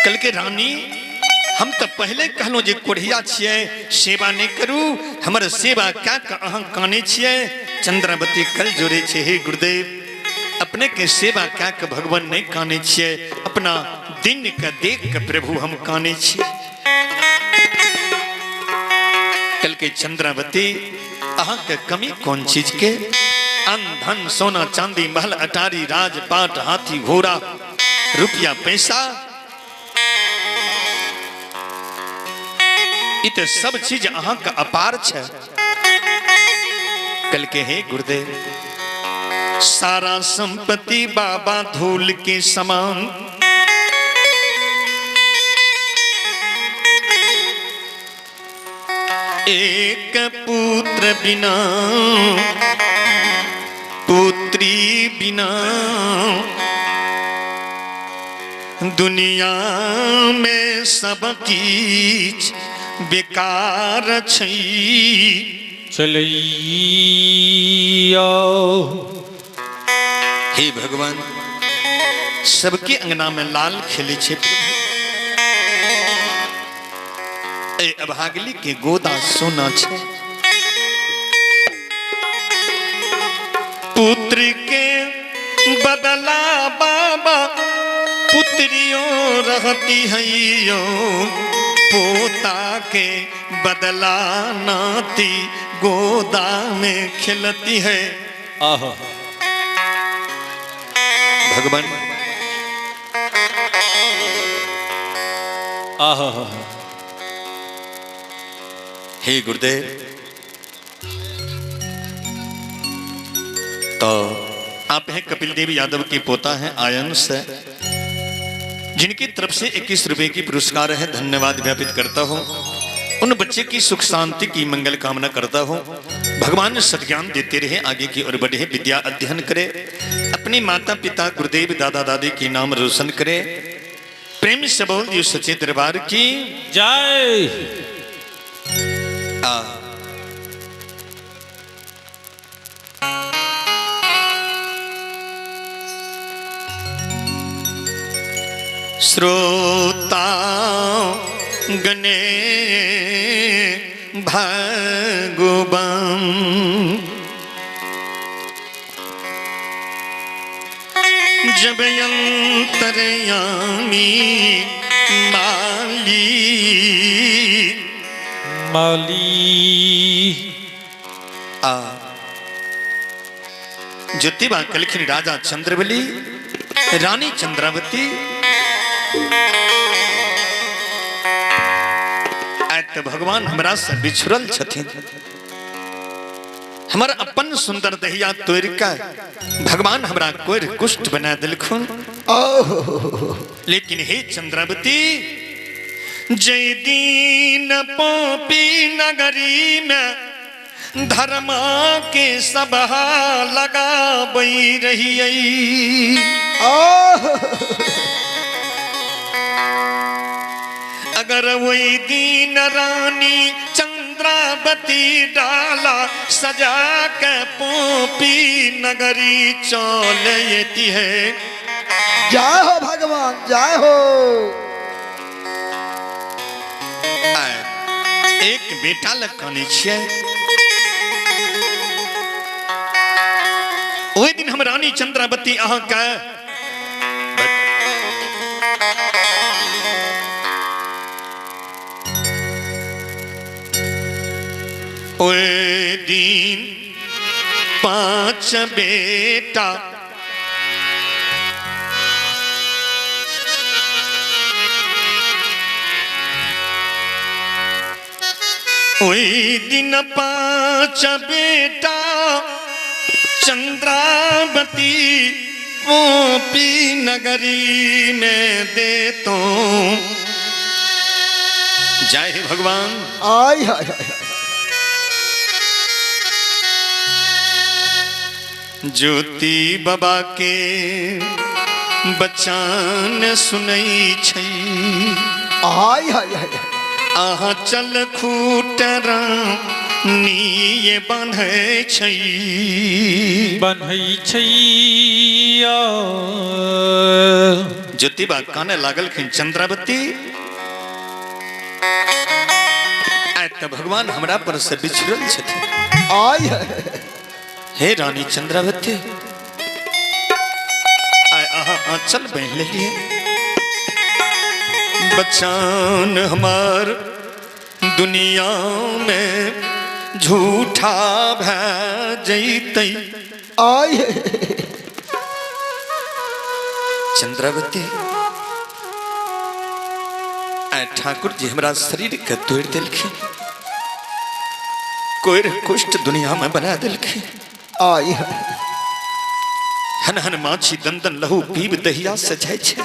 कल के रानी हम तो पहले कहलो जे कोढ़िया छिए, सेवा नहीं करू, हमर सेवा क्या अहाँ काने छिए। चंद्रावती कल जोड़े छे, हे गुरुदेव अपने के सेवा क्या के भगवान नहीं काने छिए, अपना दिन का देख के प्रभु हम काने छिए। कल के चंद्रावती अहाँ के कमी कौन चीज के? अन्न धन सोना चांदी महल अटारी राजपाट हाथी घोड़ा रुपया पैसा, इत सब चीज अहाँ का अपार छे। कल के हे गुरुदेव सारा संपत्ति बाबा धूल के समान, एक पुत्र बिना पुत्री बिना दुनिया में सब कीच बेकार छई। चलियो हे भगवान सबके अंगना में लाल खेले छे, ए अभागली के गोदा सोना छे। पुत्र के बदला बाबा पुत्रियों रहती है यो, पोता के बदला नाती गोदा में खिलती है। आहो भगवान आहो हे गुरुदेव तो आप हैं कपिल देव यादव के पोता हैं आयन से, जिनकी तरफ से 21 रुपए की पुरस्कार है। धन्यवाद ज्ञापित करता हूँ। उन बच्चे की सुख शांति की मंगल कामना करता हूँ। भगवान सद्ज्ञान देते रहे, आगे की ओर बढ़े, विद्या अध्ययन करे, अपने माता पिता गुरुदेव दादा दादी की नाम रोशन करे। प्रेम से बोल दियो सच्चे दरबार की जय। श्रोता गणे भगवान जब अंतर्यामी माली माली ज्योतिबा कलखिन राजा चंद्रबली रानी चंद्रावती तो भगवान हमरा से बिछुरल छथिन। हमर अपन सुंदर दहिया तोड़ का भगवान हमरा कोर कुष्ठ बना दिलखुन। लेकिन हे चंद्रावती जय दीन पोपी नगरी में धर्मा के सभा लगा बई रही। अगर वही दीन रानी चंद्रावती डाला सजा के पोपी नगरी चलती है। जय हो भगवान जय हो। एक बेटा लकानी छिए, ओहि दिन हम रानी चंद्रावती अहाँ का ओए दिन 5 बेटा ओए दिन 5 बेटा चंद्रावती पोपी नगरी में दे तो जय हे भगवान। आय हाय हाय। ज्योति बाबा के बचान सुनई छै, आय हाय हाय। आहा चल खूटरा नीये बांधै छै, बन्है छैया। ज्योति बा काने लागल खिन चंद्रावती, आय त भगवान हमरा पर से बिछड़ल छथिन। आय हाय। हे रानी चंद्रावती, आय आहा आंचल बांध लेलिए, बचान हमार दुनिया में झूठा भै जैतै। आय चंद्रावती, आय ठाकुर जी हमरा शरीर के तोड़ दिलखिन, कोई कुष्ठ दुनिया में बना दिलखिन। आय हन हन माछी दंदन लहू पीब दहिया से जाय छै।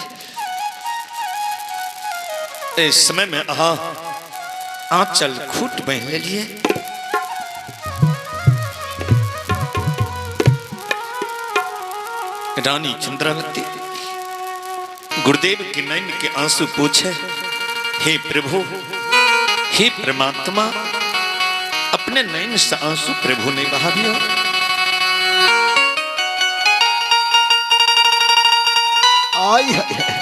इस समय में आहा आंचल खूट बांध लेलिए, रानी चंद्रावती गुरुदेव के नैन के आंसू पूछे, हे प्रभु, हे परमात्मा, अपने नैन से आंसू प्रभु ने बहा दिया। आय हाय।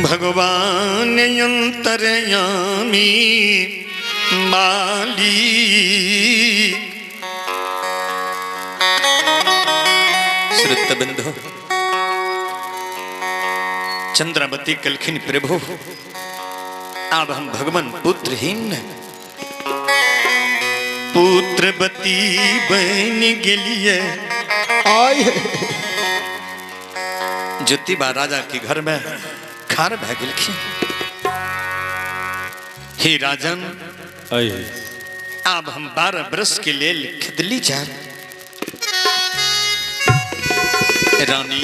भगवान अंतर्यामी माली, श्रुत बिंदु चंद्रावती कलखिन, प्रभु अब हम भगवान पुत्रहीन पुत्रवती बन गेलिए। आय ज्योतिबा राजा के घर में खार भै गेलखिन। हे राजन, अब हम 12 वर्ष के लेल खिदली जाए। रानी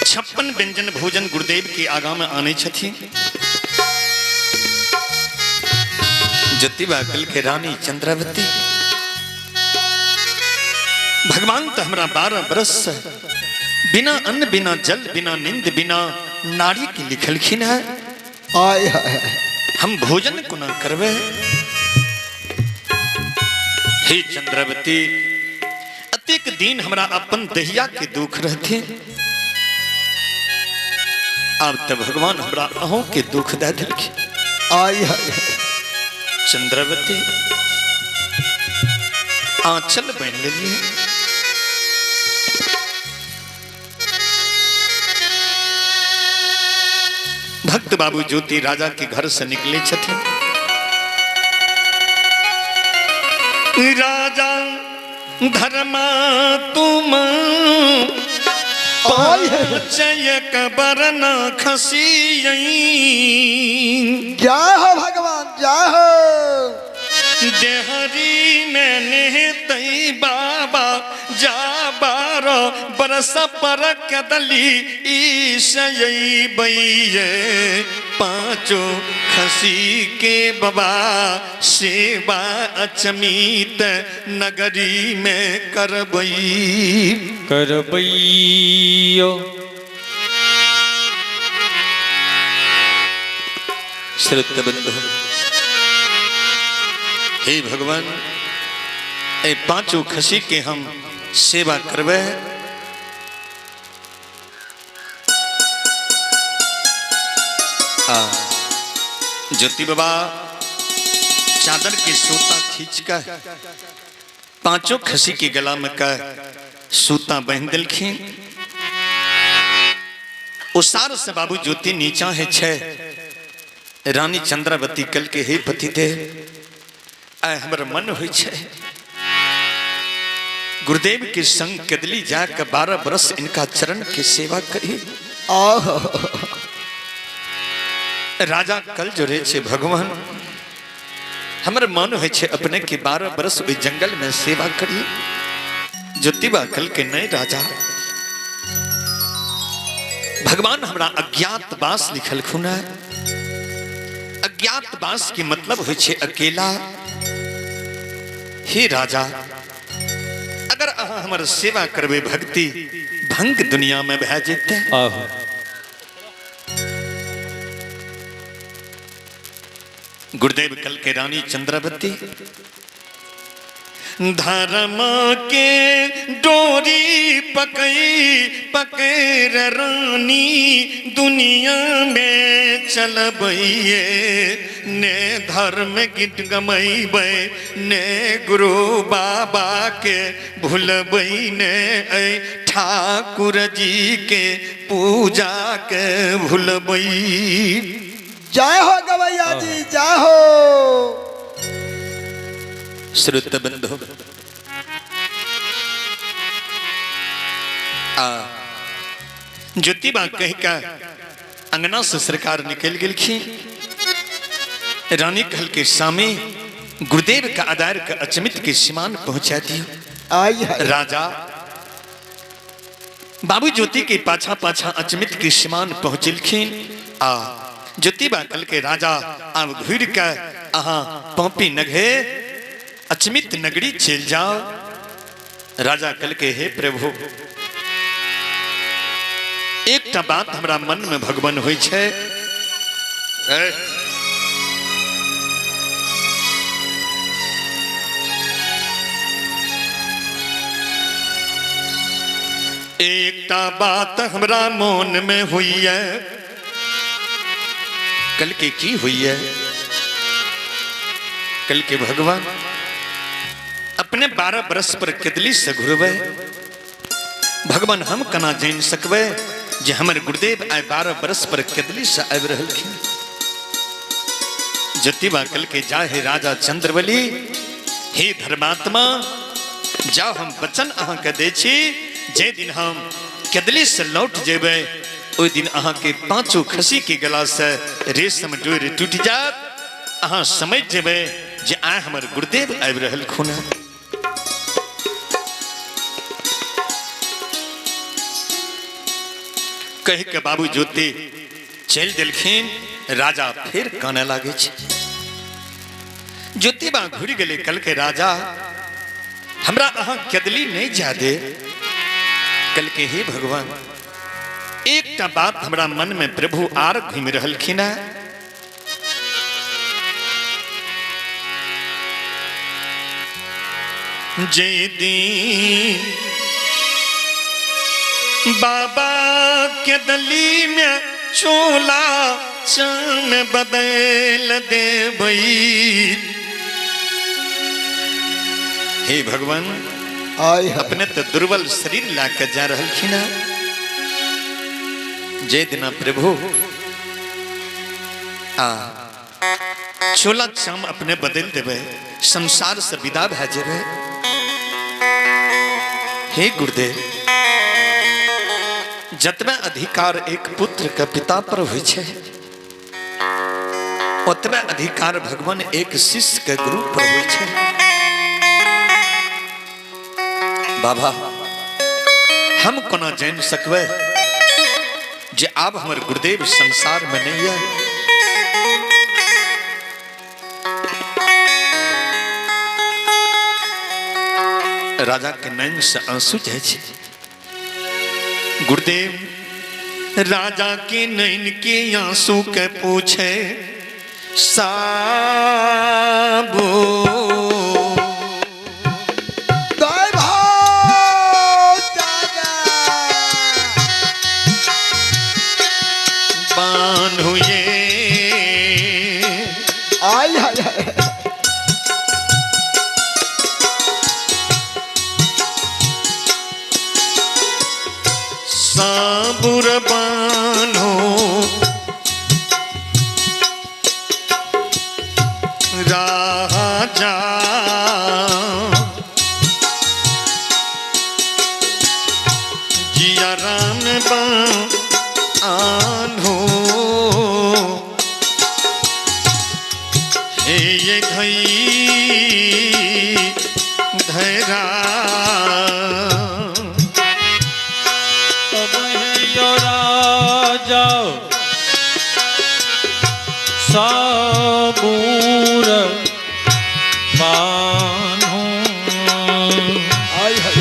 56 व्यंजन भोजन गुरुदेव के आगा में आने छथि। ज्योतिबा कल के रानी चंद्रावती, भगवान तो हमरा 12 वर्ष बिना अन्न, बिना जल, बिना नींद, बिना नारी के लिखलखिन है। आय हाय। हम भोजन को न करवे। हे चंद्रावती, अतेक दिन हमरा अपन दहिया के दुख रहते, अब तो भगवान हमरा अहों के दुख दे दिलखिन। आय हाय। चंद्रावती आंचल बांध लेलिए, भक्त बाबू ज्योति राजा के घर से निकले छथिन। राजा धर्मा तुम पाचय कबर न खसियई। जय हो भगवान, जय हो। देहरी में नेहतई बाबा जा 12 बरस पर कदली ईशयई बइये। पांचों खसी के बाबा सेवा अचमीत नगरी में करबई। करबैयो। श्रुत बंधु, हे भगवान, ए 5 खसी के हम सेवा करवे। ज्योति बाबा चादर के सूता खींच कर 5 खसी के गला में का सूता बांध दिलखिन। उसार से बाबू ज्योति नीचा है 6। रानी चंद्रावती कल के हे पति दे, आय हमर मन हो गुरुदेव के संग कदली जाकर 12 बरस इनका चरण की सेवा करी। राजा कल जो रहे छे भगवान हमर मन है छे अपने के 12 बरस ओई जंगल में सेवा करी ज्योतिबा कल के नए राजा भगवान हमरा अज्ञातवास लिखल खुना। अज्ञातवास के मतलब हो छे अकेला। हे राजा अगर अहाँ हमर सेवा करबे भक्ति भंग दुनिया में भै जेते। आहो गुरुदेव कल के रानी चंद्रावती धर्म के डोरी पकड़ रानी दुनिया में चलबैये ने धर्म गीत गमैबै ने गुरु बाबा के भूलबै ने ठाकुर जी के पूजा के भूलबै। जय हो गवैया जी जय हो। श्रुत बंधु ज्योतिबा कह का अंगना से सरकार निकल गई। रानी कहल के सामे गुरुदेव का आधार का अचमित के सीमान पहुंचा दियो। राजा बाबू ज्योति के पाछा पाछा अचमित के सीमान पहुंचलखिन। ज्योतिबा कल के राजा अब घूर के अहाँ पौपी नघे अचमित नगरी चल जाओ। राजा कल के हे प्रभु एक बात हमरा मन में भगवान होई छे। एक बात हमरा मन में हुई है। कल के की हुई है? कल के भगवान अपने 12 बरस पर केदली से घुरबे भगवान हम कना जान सकबे जे हमर गुरुदेव आय 12 बरस पर केदली से आबि रहलखिन। ज्योतिबा कल के जा हे राजा चंद्रवली हे धर्मात्मा जाओ हम वचन अहाँ के दे छी जे दिन हम केदली से लौट जेबे ओइ दिन अहाँ के 5 खसी के गला से रेशम डोर टूट जात। अहाँ समझ जेबे जे आय हमर गुरुदेव आबि रहल खुना। कह के बाबू ज्योति चल देलखिन। राजा फिर काने लागे छे। ज्योतिबा घुर गेले कल के राजा हमरा अहाँ केदली नहीं जा दे। कल के हे भगवान एक बात हमरा मन में प्रभु आर घूम रहलखिन। जय दिन बाबा के दली में चोला चाम बदल देबई। हे भगवान अपने तो दुर्बल शरीर लाके जा रहलखिन। जय दिना प्रभु चोला चाम अपने बदल देवे संसार से विदा भै जेबे। हे गुरुदेव जतबे अधिकार एक पुत्र के पिता पर होइ छे ओतबे अधिकार भगवान एक शिष्य के गुरु पर होइ छे। बाबा हम कोना जान सकबे जे आब हमर गुरुदेव संसार में नहीं है। राजा के नैन से आंसू जाए छे। गुरुदेव राजा के नैन के आंसू के पूछे साबो बानो राजा जिया राम बानो अब है यो राजा सबूर बान्हो हाय हाय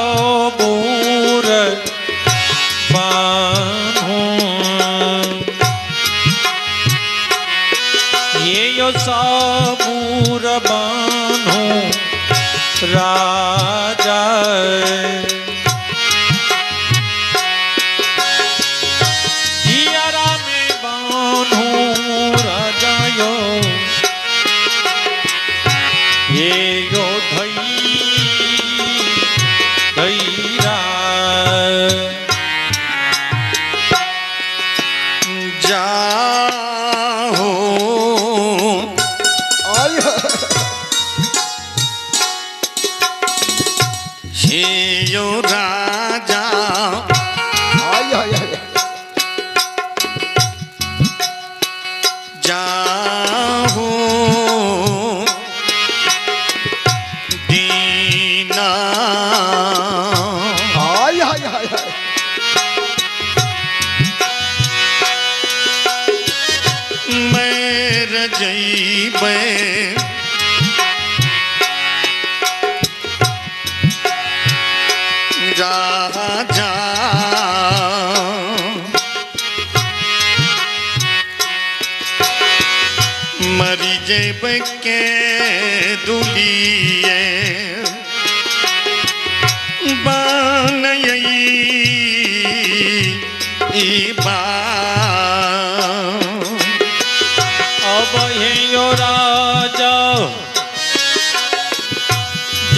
सबूर बान्हो ये यो सबूर बान्हो राजा जियारा में बान्हो राजा यो ये यो धैरा जाहो हाय हाय हे यो राजा हाय हाय हाय जाहो दीना हाय हाय हाय हाय मैं रजैबै राजा मरी जेबै के दुलिए बनई बा अब हे यो राजा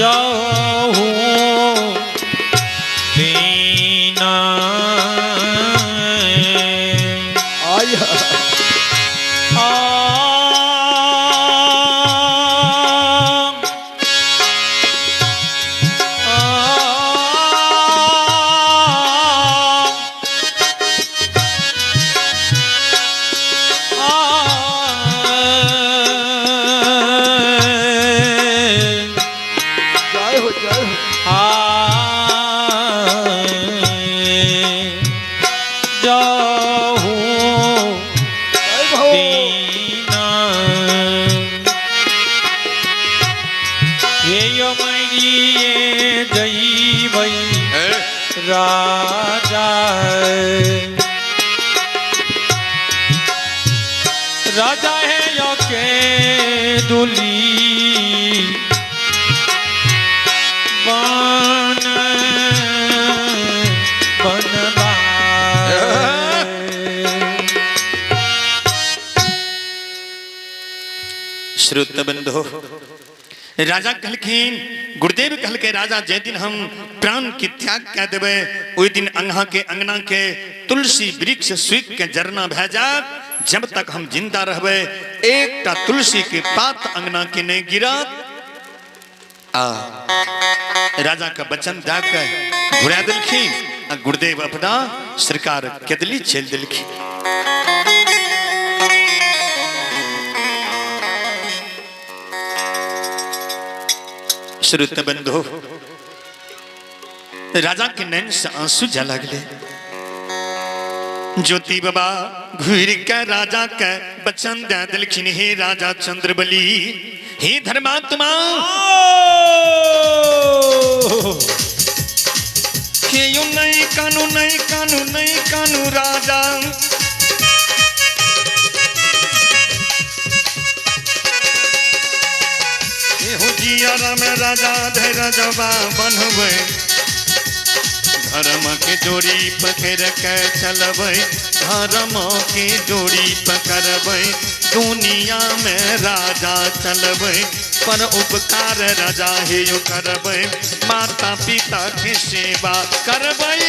जाहू दीना हाय हाय जय हो जय हो जाहू जय हो दीना ये यो मैरिये जई भई राजा राजा है यो के दुली बन बनवा श्रुत बंधो राजा कहलखिन गुरुदेव कहल के राजा जे दिन हम प्राण की त्याग कह देवे ओई दिन अंगहा के अंगना के तुलसी वृक्ष स्वीक के जरना भै जात जब तक हम जिंदा रहबे एकटा तुलसी के पात अंगना के नहीं गिरा राजा का वचन दाग के घुरा दिलखिन आ गुरुदेव अपना सरकार केदली चल दिलखिन श्रुत बंधो राजा के नैन से आंसू जा लगले ज्योति बाबा घूर के राजा के वचन दे दिलखिन हे राजा चंद्रबली हे धर्मात्मा के यू नहीं कानू राजा जियारा में राजा धैर्य जबा बनबे धर्म के डोरी पकड़ के चलबे धर्म के डोरी पकड़बे दुनिया में राजा चलबे पर उपकार राजा हे यो करबै माता पिता के सेवा करबै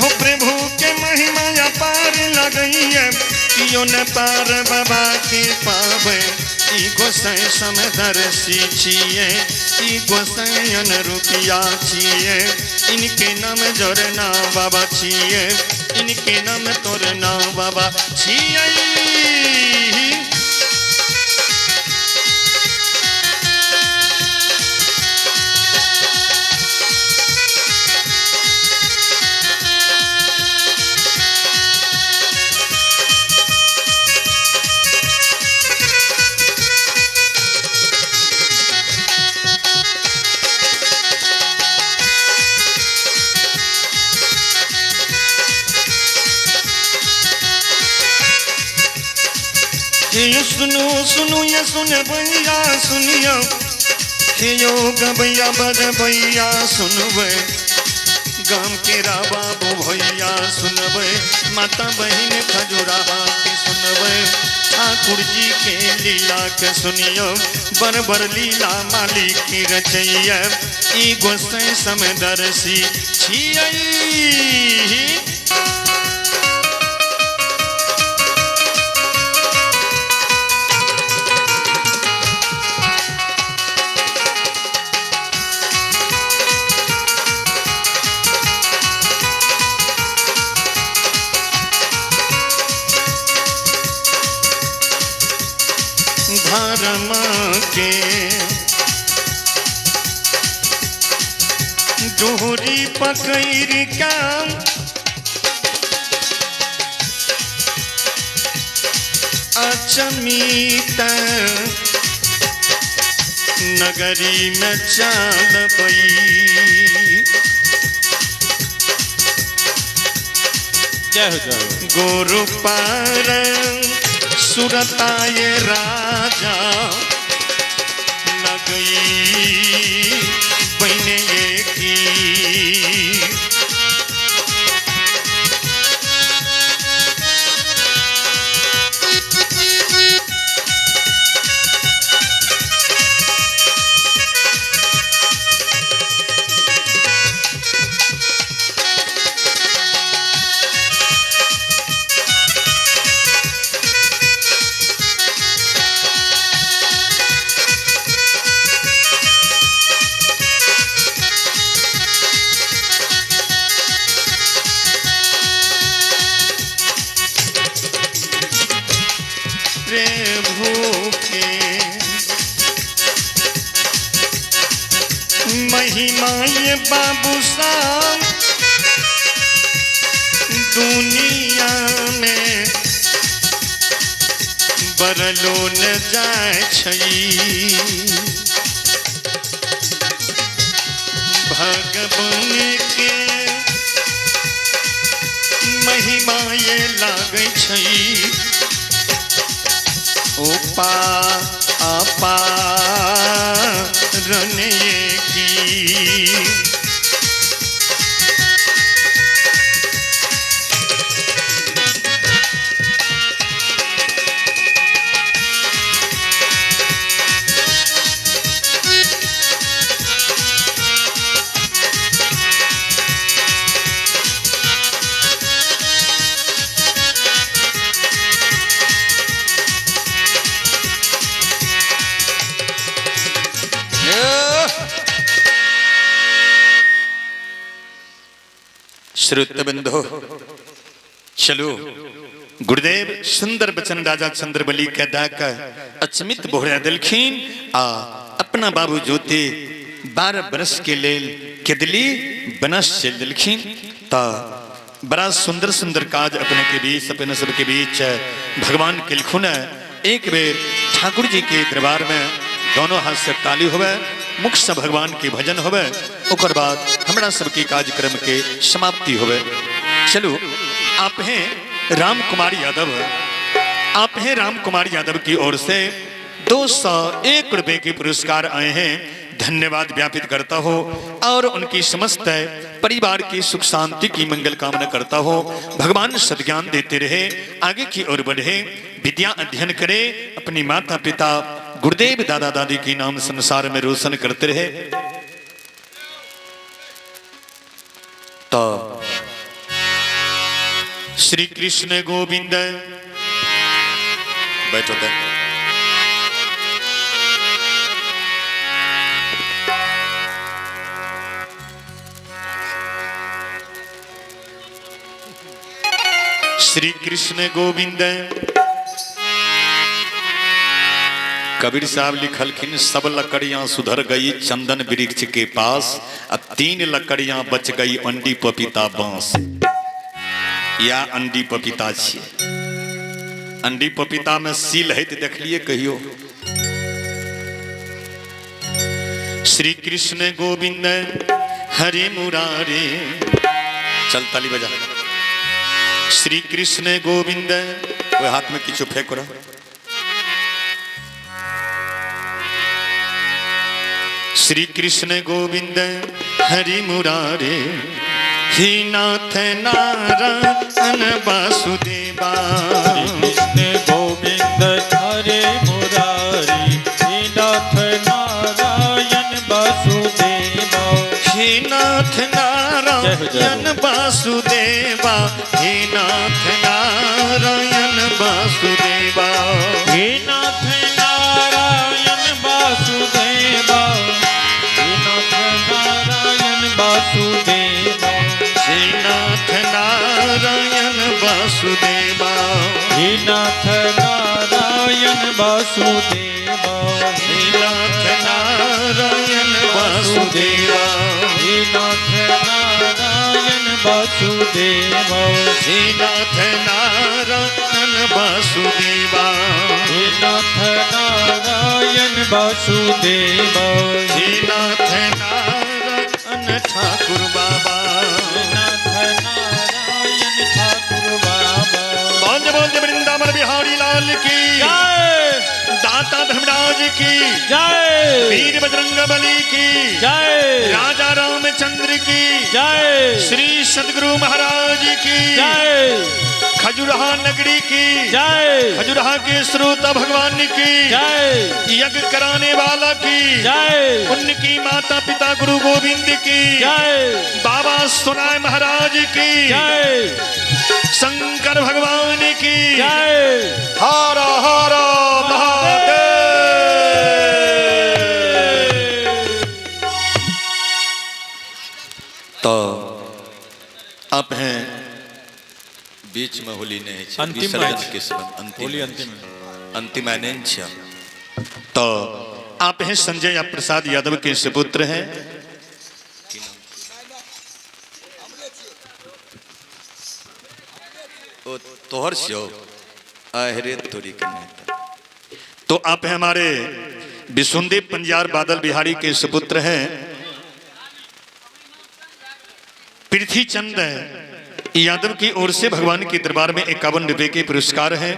हो प्रभु के महिमा अपार लगई है कियो न पार बाबा के पावे ई गोसाई समदर्शी छिए ई गोसाई अनुरूपिया छिए इनके नाम जोर ना बाबा छिए इनके नाम तोर ना बाबा छिए सुनो सुनो ये सुन भैया सुनियो हे यो गबैया बद भैया सुनबे गाम के बाबू भैया सुनबे माता बहन खजुरा के सुनबे ठाकुर जी के लीला के सुनियो बर बर लीला मालिक की रचैया ई गोसाई समदर्शी छियै धर्म के डोरी पकड़ का अचमित नगरी में चलबई गोरु पार सुरताए राजा लगई बने की महिमाए बाबू साहब दुनिया में बरलो न जाए छई भगवान के महिमाए लागे छई ओपा आपा रने की श्रोतबंधो चलो गुरुदेव सुंदर बचन राजा चंद्रबली कहदा का अचमित बोहरा दिलखीन आ अपना बाबू जोते 12 बरस के लेल केदली बनस से दिलखीन ता बड़ा सुंदर सुंदर काज अपने के बीच अपने सब के बीच भगवान के लिखुन एक बेर ठाकुर जी के दरबार में दोनों हाथ से ताली होवे मुख से भगवान के भजन होवे ओकर बाद हमरा सबके कार्यक्रम के समाप्ति होवे चलो, आप हैं राम कुमार यादव, आप हैं राम कुमार यादव की ओर से 201 रुपए के पुरस्कार आए हैं। धन्यवाद ज्ञापित करता हो और उनकी समस्त परिवार की सुख शांति की मंगल कामना करता हो। भगवान सद्ज्ञान देते रहे, आगे की ओर बढ़े, विद्या अध्ययन करे, अपनी माता पिता गुरुदेव दादा दादी की नाम संसार में रोशन करते रहे। तो श्री कृष्ण गोविंद, बैठो तो। श्री कृष्ण गोविंद। कबीर साहब लिखलखिन, सब लकड़ियां सुधर गई चंदन वृक्ष के पास, अब 3 लकड़ियां बच गई अंडी पपीता बांस। या अंडी पपीता छिए, अंडी पपीता में सील है तो देख लिए कहियो। श्री कृष्ण गोविंद हरे मुरारे, चल ताली बजा। श्री कृष्ण गोविंद, कोई हाथ में किचु फेंको रहा। श्री कृष्ण गोविंद हरि मुरारे, हे नाथ नारायण वासुदेवा। कृष्ण गोविंद हरे मुरारी, हे नाथ नारायण वासुदेवा। हे नाथ नारायण वासुदेवा, हे नाथ नारायण वासुदेवा। हे नाथ नारायण वासुदेवा, हे नाथ नारायण वासुदेवा। हे नाथ नारायण वासुदेवा, हे नाथ नारायण वासुदेवा। हे नाथ नारायण वासुदेवा, हे नाथ नारायण वासुदेवा। हे नाथ नारायण वासुदेवा, हे नाथ नारायण वासुदेवा। हे नाथ नारायण ठाकुर बाबा। हे नाथ नारायण ठाकुर बाबा। बोल वृंदावन बिहारी लाल की जय, दाता धर्मराज की जय, वीर बजरंग बली की जय, राजा रामचंद्र की जय, श्री सदगुरु महाराज की जय, खजुराहा नगरी की जय, खजुराहा के श्रोता भगवान की जय, यज्ञ कराने वाला की जय, उनकी माता पिता गुरु गोविंद की जय, बाबा सोनाय महाराज की जय, शंकर भगवान की जय। हर हर महादेव। तो आप हैं बीच में होली नहीं छे, अंतिम विसर्जन मैच। के समय होली अंतिम अंतिम नहीं छे। तो आप हैं संजय प्रसाद यादव के सुपुत्र हैं। ओ तोहर छो अहरे तोरी के। तो आप हैं हमारे विशुनदेव पंजार बादल बिहारी के सुपुत्र हैं। पृथ्वी चंद यादव की ओर से भगवान के दरबार में 51 रुपए के पुरस्कार हैं।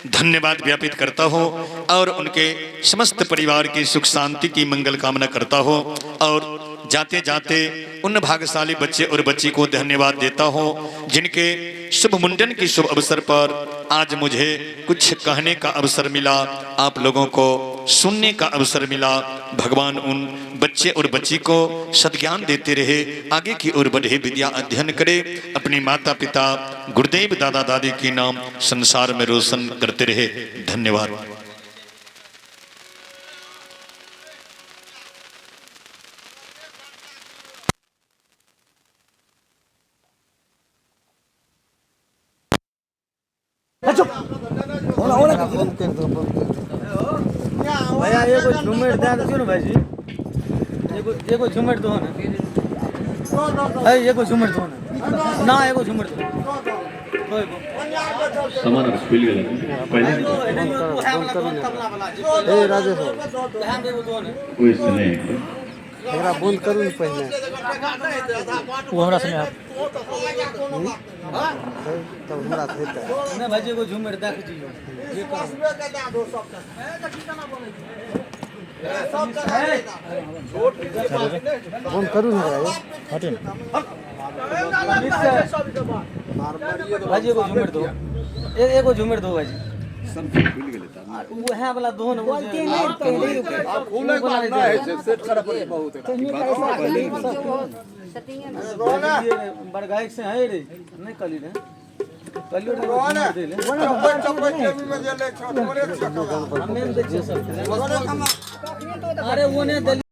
धन्यवाद ज्ञापित करता हो और उनके समस्त परिवार की सुख शांति की मंगल कामना करता हो और जाते जाते उन भाग्यशाली बच्चे और बच्ची को धन्यवाद देता हो जिनके शुभ मुंडन के शुभ अवसर पर आज मुझे कुछ कहने का अवसर मिला, आप लोगों को सुनने का अवसर मिला। भगवान उन बच्चे और बच्ची को सद्ज्ञान देते रहे, आगे की ओर बढ़े, विद्या अध्ययन करे, अपने माता पिता गुरुदेव दादा दादी के नाम संसार में रोशन करते रहे। धन्यवाद। भैया एगो झुमर दे दो ना भाईजी, एगो झुमर दो ना, एगो झुमर दो ना, एगो झुमर दो। सामान स्पिल गया पहले ए राजेश कोई से नहीं एकरा बंद करू पहले। वो हमरा संगे तब हमरा से नहीं भाई एगो झूमर देख दियो जे फोन करू ना हटे भाई एगो झूमर दो एगो झूमर दो भाई सब खुल गेले त वो है वाला दो ना वो फूले का ना है सेट कर बहुत बड़ गायक से है रे नहीं कली रे कलियो रे दे ले हमें दे सब अरे वो ने